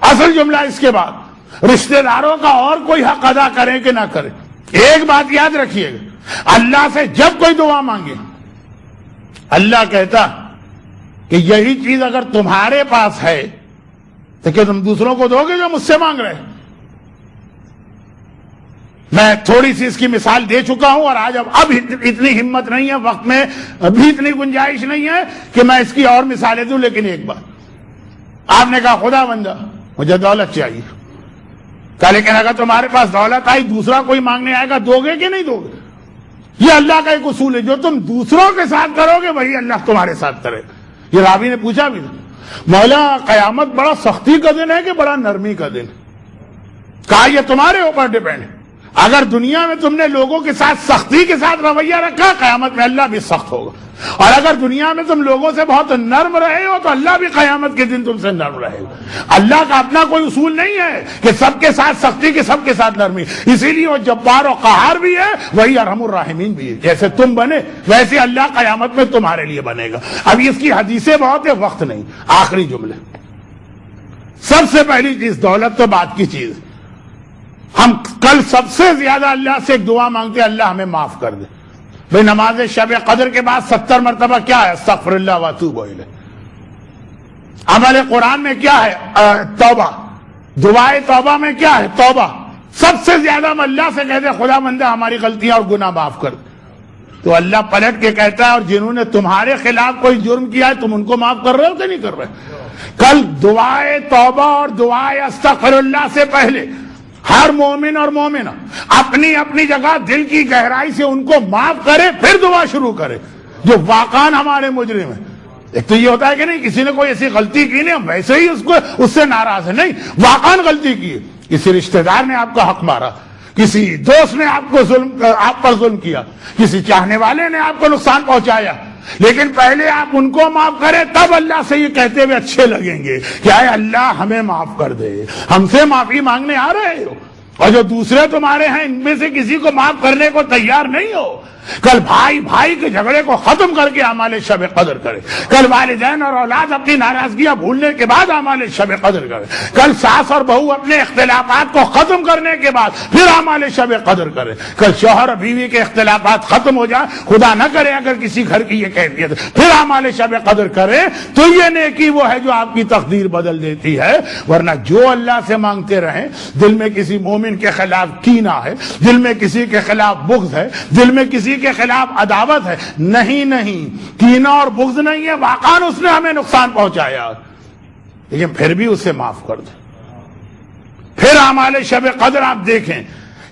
اصل جملہ اس کے بعد، رشتہ داروں کا اور کوئی حق ادا کریں کہ نہ کریں، ایک بات یاد رکھیے گا، اللہ سے جب کوئی دعا مانگے اللہ کہتا کہ یہی چیز اگر تمہارے پاس ہے تو کیا تم دوسروں کو دو گے جو مجھ سے مانگ رہے ہیں؟ میں تھوڑی سی اس کی مثال دے چکا ہوں اور آج اب اتنی ہمت نہیں ہے، وقت میں ابھی اتنی گنجائش نہیں ہے کہ میں اس کی اور مثالیں دوں. لیکن ایک بات، آپ نے کہا خدا بندہ مجھے دولت چاہیے، کہا لیکن اگر تمہارے پاس دولت آئی دوسرا کوئی مانگنے آئے گا دو گے کہ نہیں دو گے؟ یہ اللہ کا ایک اصول ہے، جو تم دوسروں کے ساتھ کرو گے وہی اللہ تمہارے ساتھ کرے. یہ راوی نے پوچھا بھی مولا قیامت بڑا سختی کا دن ہے کہ بڑا نرمی کا دن؟ کہا یہ تمہارے اوپر ڈیپینڈ ہے. اگر دنیا میں تم نے لوگوں کے ساتھ سختی کے ساتھ رویہ رکھا، قیامت میں اللہ بھی سخت ہوگا. اور اگر دنیا میں تم لوگوں سے بہت نرم رہے ہو تو اللہ بھی قیامت کے دن تم سے نرم رہے گا. اللہ کا اپنا کوئی اصول نہیں ہے کہ سب کے ساتھ سختی کہ سب کے ساتھ نرمی. اسی لیے وہ جبار و قہار بھی ہے، وہی ارحم الراحمین بھی ہے. جیسے تم بنے ویسے اللہ قیامت میں تمہارے لیے بنے گا. اب اس کی حدیثیں بہت ہے، وقت نہیں. آخری جملے، سب سے پہلی چیز دولت تو بات کی چیز. ہم کل سب سے زیادہ اللہ سے ایک دعا مانگتے ہیں، اللہ ہمیں معاف کر دے. بھئی نماز شب قدر کے بعد 70 مرتبہ کیا ہے؟ استغفر اللہ واتوب الیہ. عمل قرآن میں کیا ہے؟ توبہ. دعائے توبہ میں کیا ہے؟ توبہ. سب سے زیادہ ہم اللہ سے کہتے ہیں خدا بندہ ہماری غلطیاں اور گناہ معاف کر. تو اللہ پلٹ کے کہتا ہے اور جنہوں نے تمہارے خلاف کوئی جرم کیا ہے تم ان کو معاف کر رہے ہو کہ نہیں کر رہے؟ کل دعائے توبہ اور دعائے استغفر اللہ سے پہلے ہر مومن اور مومنہ اپنی اپنی جگہ دل کی گہرائی سے ان کو معاف کرے، پھر دعا شروع کرے. جو واقعاً ہمارے مجرم ہیں، ایک تو یہ ہوتا ہے کہ نہیں کسی نے کوئی ایسی غلطی کی نہیں ہم ویسے ہی اس سے ناراض ہے، نہیں واقعاً غلطی کی ہے. کسی رشتہ دار نے آپ کا حق مارا، کسی دوست نے آپ پر ظلم کیا، کسی چاہنے والے نے آپ کو نقصان پہنچایا، لیکن پہلے آپ ان کو معاف کریں، تب اللہ سے یہ کہتے ہوئے اچھے لگیں گے کہ اے اللہ ہمیں معاف کر دے. ہم سے معافی مانگنے آ رہے ہو اور جو دوسرے تمہارے ہیں ان میں سے کسی کو معاف کرنے کو تیار نہیں ہو. کل بھائی بھائی کے جھگڑے کو ختم کر کے اعمال شب قدر کرے. کل والدین اور اولاد اپنی ناراضگیاں بھولنے کے بعد اعمال شب قدر کرے. کل ساس اور بہو اپنے اختلافات کو ختم کرنے کے بعد پھر اعمال شب قدر کرے. کل شوہر اور بیوی کے اختلافات ختم ہو جائے, خدا نہ کرے اگر کسی گھر کی یہ کیفیت, پھر اعمال شب قدر کرے تو یہ نیکی وہ ہے جو آپ کی تقدیر بدل دیتی ہے. ورنہ جو اللہ سے مانگتے رہیں, دل میں کسی مومن کے خلاف کینہ ہے, دل میں کسی کے خلاف بغض ہے, دل میں کسی کے خلاف عداوت ہے, نہیں کینہ اور بغض نہیں ہے, واقعاً اس نے ہمیں نقصان پہنچایا, لیکن پھر بھی اسے معاف کر دیں. پھر اعمال شب قدر آپ دیکھیں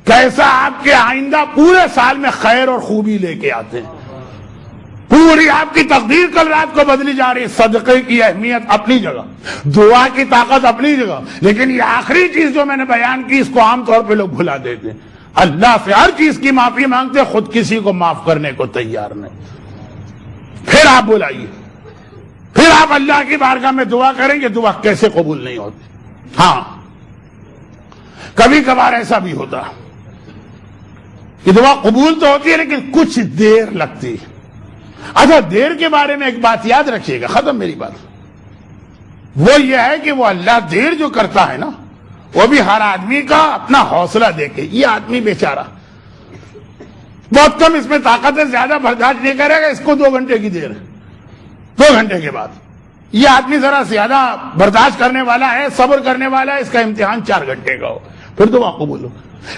کیسا آپ کے آئندہ پورے سال میں خیر اور خوبی لے کے آتے ہیں. پوری آپ کی تقدیر کل رات کو بدلی جا رہی ہے. صدقے کی اہمیت اپنی جگہ, دعا کی طاقت اپنی جگہ, لیکن یہ آخری چیز جو میں نے بیان کی اس کو عام طور پہ لوگ بھلا دیتے ہیں. اللہ سے ہر چیز کی معافی مانگتے, خود کسی کو معاف کرنے کو تیار نہیں. پھر آپ بلائیے, پھر آپ اللہ کی بارگاہ میں دعا کریں گے, دعا کیسے قبول نہیں ہوتی. ہاں کبھی کبھار ایسا بھی ہوتا کہ دعا قبول تو ہوتی ہے لیکن کچھ دیر لگتی ہے. اچھا دیر کے بارے میں ایک بات یاد رکھیے گا, ختم میری بات, وہ یہ ہے کہ وہ اللہ دیر جو کرتا ہے نا, وہ بھی ہر آدمی کا اپنا حوصلہ دے کے. یہ آدمی بیچارہ بہت کم اس میں طاقت ہے, زیادہ برداشت نہیں کرے گا, اس کو 2 گھنٹے کی دیر ہے, 2 گھنٹے کے بعد یہ آدمی ذرا زیادہ برداشت کرنے والا ہے, صبر کرنے والا ہے, اس کا امتحان 4 گھنٹے کا ہو, پھر دعا قبول ہو.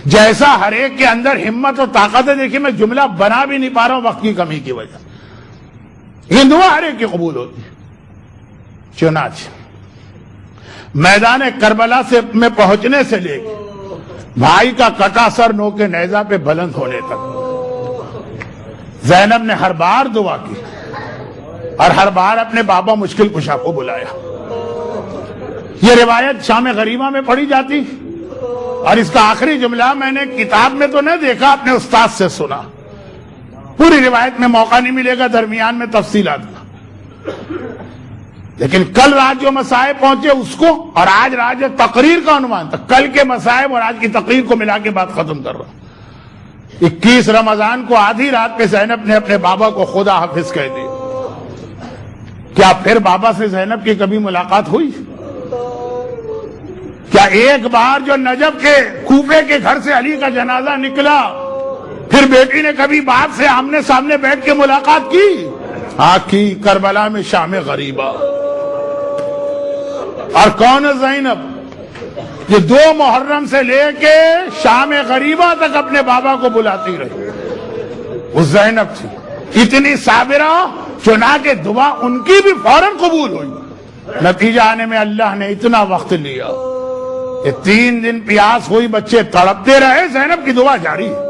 جیسا ہر ایک کے اندر ہمت اور طاقت ہے, دیکھیے میں جملہ بنا بھی نہیں پا رہا ہوں وقت کی کمی کی وجہ, یہ دعا ہر ایک کی قبول ہوتی ہے. چنانچہ میدان کربلا میں پہنچنے سے لے کے بھائی کا کٹا سر نو کے نیزہ پہ بلند ہونے تک زینب نے ہر بار دعا کی اور ہر بار اپنے بابا مشکل کشا کو بلایا. یہ روایت شام غریبہ میں پڑھی جاتی, اور اس کا آخری جملہ میں نے کتاب میں تو نہیں دیکھا, اپنے استاد سے سنا. پوری روایت میں موقع نہیں ملے گا درمیان میں تفصیلات کا, لیکن کل رات جو مصائب پہنچے اس کو, اور آج رات جو تقریر کا عنوان تھا, کل کے مصائب اور آج کی تقریر کو ملا کے بات ختم کر رہا ہوں. 21 رمضان کو آدھی رات پہ زینب نے اپنے بابا کو خدا حافظ کہہ دی. کیا پھر بابا سے زینب کی کبھی ملاقات ہوئی؟ کیا ایک بار جو نجف کے کوفے کے گھر سے علی کا جنازہ نکلا, پھر بیٹی نے کبھی باپ سے آمنے سامنے بیٹھ کے ملاقات کی؟ ہاں کی, کربلا میں شام غریبہ. اور کون ہے زینب؟ یہ 2 محرم سے لے کے شام غریبہ تک اپنے بابا کو بلاتی رہی. وہ زینب تھی اتنی صابرہ, چنانچہ دعا ان کی بھی فوراً قبول ہوئی. نتیجہ آنے میں اللہ نے اتنا وقت لیا کہ 3 دن پیاس ہوئی, بچے تڑپتے رہے, زینب کی دعا جاری ہے.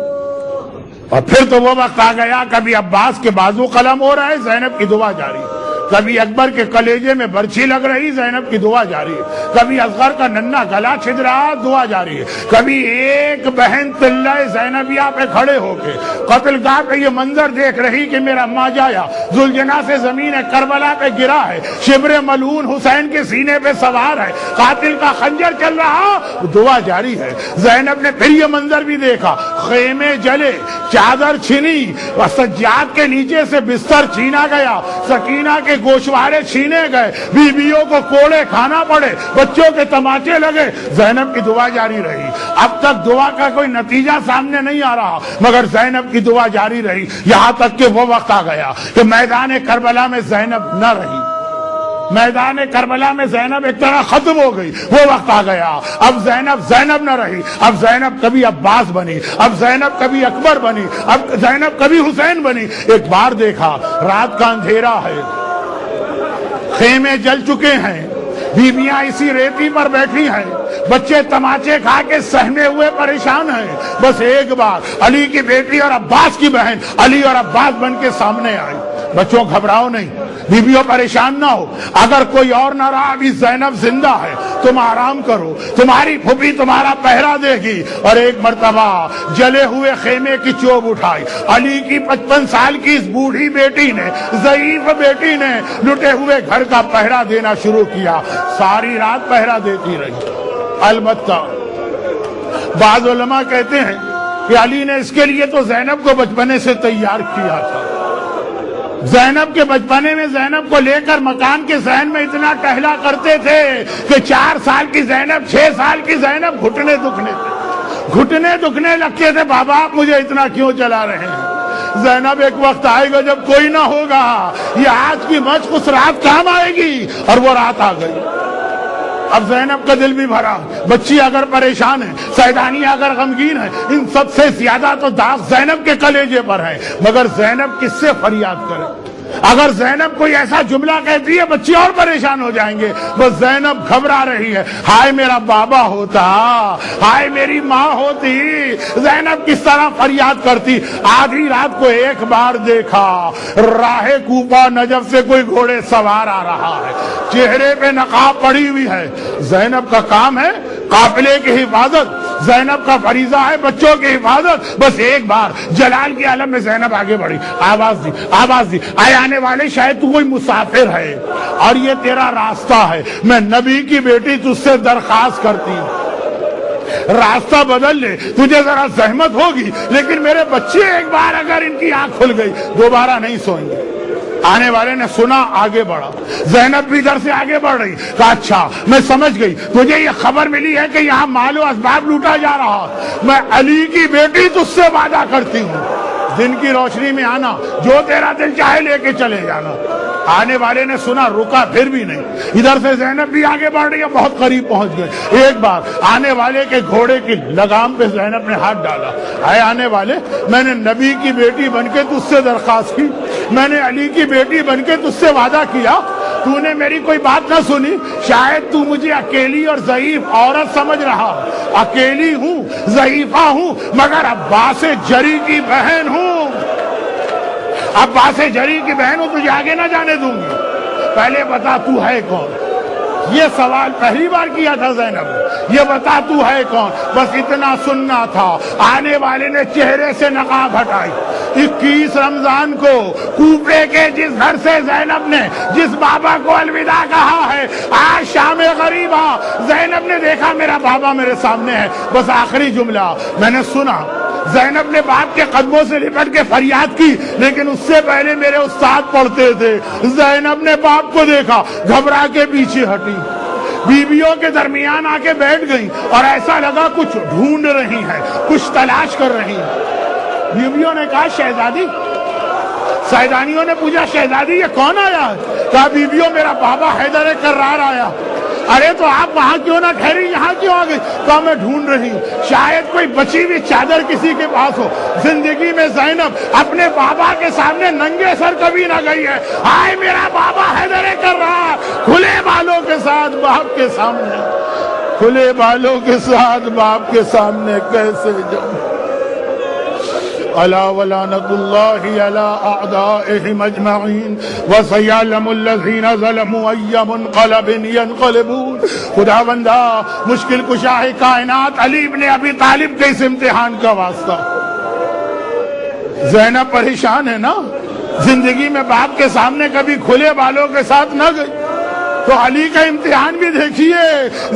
اور پھر تو وہ وقت آ گیا, کبھی عباس کے بازو قلم ہو رہا ہے, زینب کی دعا جاری ہے. کبھی اکبر کے کلیجے میں برچھی لگ رہی, زینب کی دعا جاری ہے. کبھی اصغر کا ننھا گلا چھد رہا, دعا جاری ہے. کبھی ایک بہن طلہ زینبیہ پہ کھڑے ہو کے قتل گاہ پہ یہ منظر دیکھ رہی کہ میرا ماں جایا ذوالجناح سے زمین کربلا پہ گرا ہے, شبر ملعون حسین کے سینے پہ سوار ہے, قاتل کا خنجر چل رہا, دعا جاری ہے. زینب نے پھر یہ منظر بھی دیکھا, خیمے جلے, چادر چھنی, سجاد کے نیچے سے بستر چھینا گیا, سکینہ کے گوشوارے چھینے گئے, بیویوں کو کوڑے کھانا پڑے, بچوں کے تماچے لگے. زینب کی دعا جاری رہی. اب تک دعا کا کوئی نتیجہ سامنے نہیں آ رہا, مگر زینب کی دعا جاری رہی, یہاں تک کہ وہ وقت آ گیا کہ میدان کربلا میں زینب نہ رہی. میدان کربلا میں زینب ایک طرح ختم ہو گئی. وہ وقت آ گیا, اب زینب نہ رہی. اب زینب کبھی عباس بنی, اب زینب کبھی اکبر بنی, اب زینب کبھی حسین بنی. ایک بار دیکھا رات کا اندھیرا ہے, خیمے جل چکے ہیں, بیویاں اسی ریتی پر بیٹھی ہیں, بچے تماچے کھا کے سہمے ہوئے پریشان ہیں. بس ایک بار علی کی بیٹی اور عباس کی بہن علی اور عباس بن کے سامنے آئی. بچوں گھبراؤ نہیں, بیویوں پریشان نہ ہو, اگر کوئی اور نہ رہا, ابھی زینب زندہ ہے, تم آرام کرو, تمہاری پھوپھی تمہارا پہرا دے گی. اور ایک مرتبہ جلے ہوئے خیمے کی چوب اٹھائی. علی کی 55 سال کی اس بوڑھی بیٹی نے, ضعیف بیٹی نے لٹے ہوئے گھر کا پہرا دینا شروع کیا. ساری رات پہرا دیتی رہی. البتہ بعض علماء کہتے ہیں کہ علی نے اس کے لیے تو زینب کو بچپنے سے تیار کیا تھا. زینب کے بچپنے میں زینب کو لے کر مکان کے ذہن میں اتنا ٹہلا کرتے تھے کہ 4 سال کی زینب 6 سال کی زینب گھٹنے دکھنے لگتے تھے. بابا آپ مجھے اتنا کیوں چلا رہے ہیں؟ زینب ایک وقت آئے گا جب کوئی نہ ہوگا. یہ آج کی مشق اس رات کام آئے گی. اور وہ رات آ گئی. اب زینب کا دل بھی بھرا. بچی اگر پریشان ہے, سیدانی اگر غمگین ہے, ان سب سے زیادہ تو داغ زینب کے کلیجے پر ہے. مگر زینب کس سے فریاد کرے؟ اگر زینب کوئی ایسا جملہ کہتی ہے بچی اور پریشان ہو جائیں گے. بس زینب گھبرا رہی ہے. ہائے میرا بابا ہوتا, ہائے میری ماں ہوتی. زینب کس طرح فریاد کرتی. آدھی رات کو ایک بار دیکھا, راہ کوفہ نجف سے کوئی گھوڑے سوار آ رہا ہے, چہرے پہ نقاب پڑی ہوئی ہے. زینب کا کام ہے قافلے کی حفاظت, زینب کا فریضہ ہے بچوں کی حفاظت. بس ایک بار جلال کے عالم میں زینب آگے بڑھی, آواز دی آئے آنے والے, شاید تو کوئی مسافر ہے اور یہ تیرا راستہ ہے. میں نبی کی بیٹی تجھ سے درخواست کرتی ہوں, راستہ بدل لے. تجھے ذرا زحمت ہوگی لیکن میرے بچے ایک بار اگر ان کی آنکھ کھل گئی دوبارہ نہیں سوئیں گے. آنے والے نے سنا, آگے بڑھا. زینب بھی ادھر سے آگے بڑھ رہی. کہا اچھا میں سمجھ گئی, تجھے یہ خبر ملی ہے کہ یہاں مال و اسباب لوٹا جا رہا. میں علی کی بیٹی تجھ سے وعدہ کرتی ہوں, دن کی روشنی میں آنا, جو تیرا دل چاہے لے کے چلے جانا. آنے والے نے سنا, رکا پھر بھی نہیں. ادھر سے زینب بھی آگے بڑھ رہی ہے, بہت قریب پہنچ گئے. ایک بار آنے والے کے گھوڑے کی لگام پہ زینب نے ہاتھ ڈالا. اے آنے والے, میں نے نبی کی بیٹی بن کے تجھ سے درخواست کی, میں نے علی کی بیٹی بن کے تجھ سے وعدہ کیا, تو نے میری کوئی بات نہ سنی. شاید تو مجھے اکیلی اور ضعیف عورت سمجھ رہا. اکیلی ہوں, ضعیفہ ہوں, مگر عباس جری کی بہن ہوں. عباس جری کی بہن ہوں, تجھے آگے نہ جانے دوں گی. پہلے بتا تو ہے کون. یہ سوال پہلی بار کیا تھا زینب نے, یہ بتا تو ہے کون. بس اتنا سننا تھا. آنے والے نے چہرے سے نقاب ہٹائی. 21 رمضان کو کوفے کے جس گھر سے زینب نے جس بابا کو الوداع کہا ہے, آج شام غریبا زینب نے دیکھا میرا بابا میرے سامنے ہے. بس آخری جملہ میں نے سنا, زینب نے باپ کے قدموں سے لپٹ کے فریاد کی, لیکن اس سے پہلے میرے استاد پڑھتے تھے. زینب نے باپ کو دیکھا, گھبرا کے پیچھے ہٹی, بیویوں کے درمیان آ کے بیٹھ گئی اور ایسا لگا کچھ ڈھونڈ رہی ہیں, کچھ تلاش کر رہی ہیں. بیویوں نے کہا شہزادی. سیدانیوں نے پوچھا شہزادی یہ کون آیا ہے؟ کہا بیویوں میرا بابا حیدر کرار آیا. ارے تو آپ وہاں کیوں نہ ٹھہری, یہاں کیوں آ گئی؟ کہا میں ڈھونڈ رہی ہوں, شاید کوئی بچی ہوئی چادر کسی کے پاس ہو. زندگی میں زینب اپنے بابا کے سامنے ننگے سر کبھی نہ گئی ہے. آئے میرا بابا حیدر کرار, کھلے بالوں کے ساتھ باپ کے سامنے, کھلے بالوں کے ساتھ باپ کے سامنے کیسے جاؤں. الا ولعنۃ اللہ علی اعدائهم اجمعین وسیعلم الذین ظلموا ای منقلب ینقلبون. خدا بندہ مشکل کشا کائنات علی بن ابی طالب کے اس امتحان کا واسطہ. زینب پریشان ہے نا, زندگی میں باپ کے سامنے کبھی کھلے بالوں کے ساتھ نہ گئی, تو علی کا امتحان بھی دیکھیے,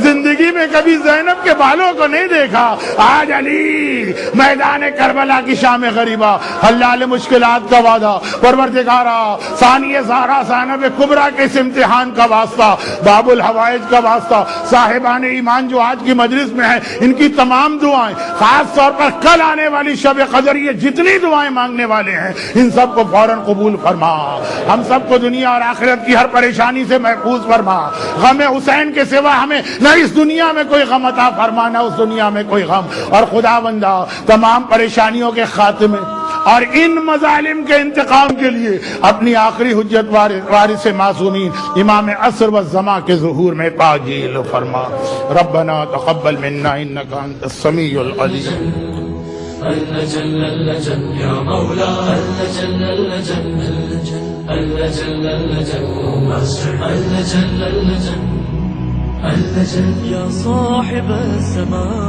زندگی میں کبھی زینب کے بالوں کو نہیں دیکھا. آج علی میدان کربلا کی شام غریبہ, حلال مشکلات کا وعدہ, پروردگارا ثانی زہرا زینب کبریٰ کے اس امتحان کا واسطہ, باب الحوائج کا واسطہ. صاحبان ایمان جو آج کی مجلس میں ہیں, ان کی تمام دعائیں, خاص طور پر کل آنے والی شب قدر, یہ جتنی دعائیں مانگنے والے ہیں ان سب کو فوراً قبول فرما. ہم سب کو دنیا اور آخرت کی ہر پریشانی سے محفوظ فرما. غم حسین کے سوا ہمیں نہ اس دنیا میں کوئی غم عطا فرما, نہ اس دنیا میں کوئی غم. اور خدا بندہ تمام پریشانیوں کے خاتمے اور ان مظالم کے انتقام کے لیے اپنی آخری حجت وارث معصومین امام عصر و زمان کے ظہور میں تعجیل فرما. ربنا تقبل منا انك انت السميع العليم. اللجن اللجن يا مولا اللجن اللجن اللجن اللجن اللجن اللجن اللجن يا صاحب السماء.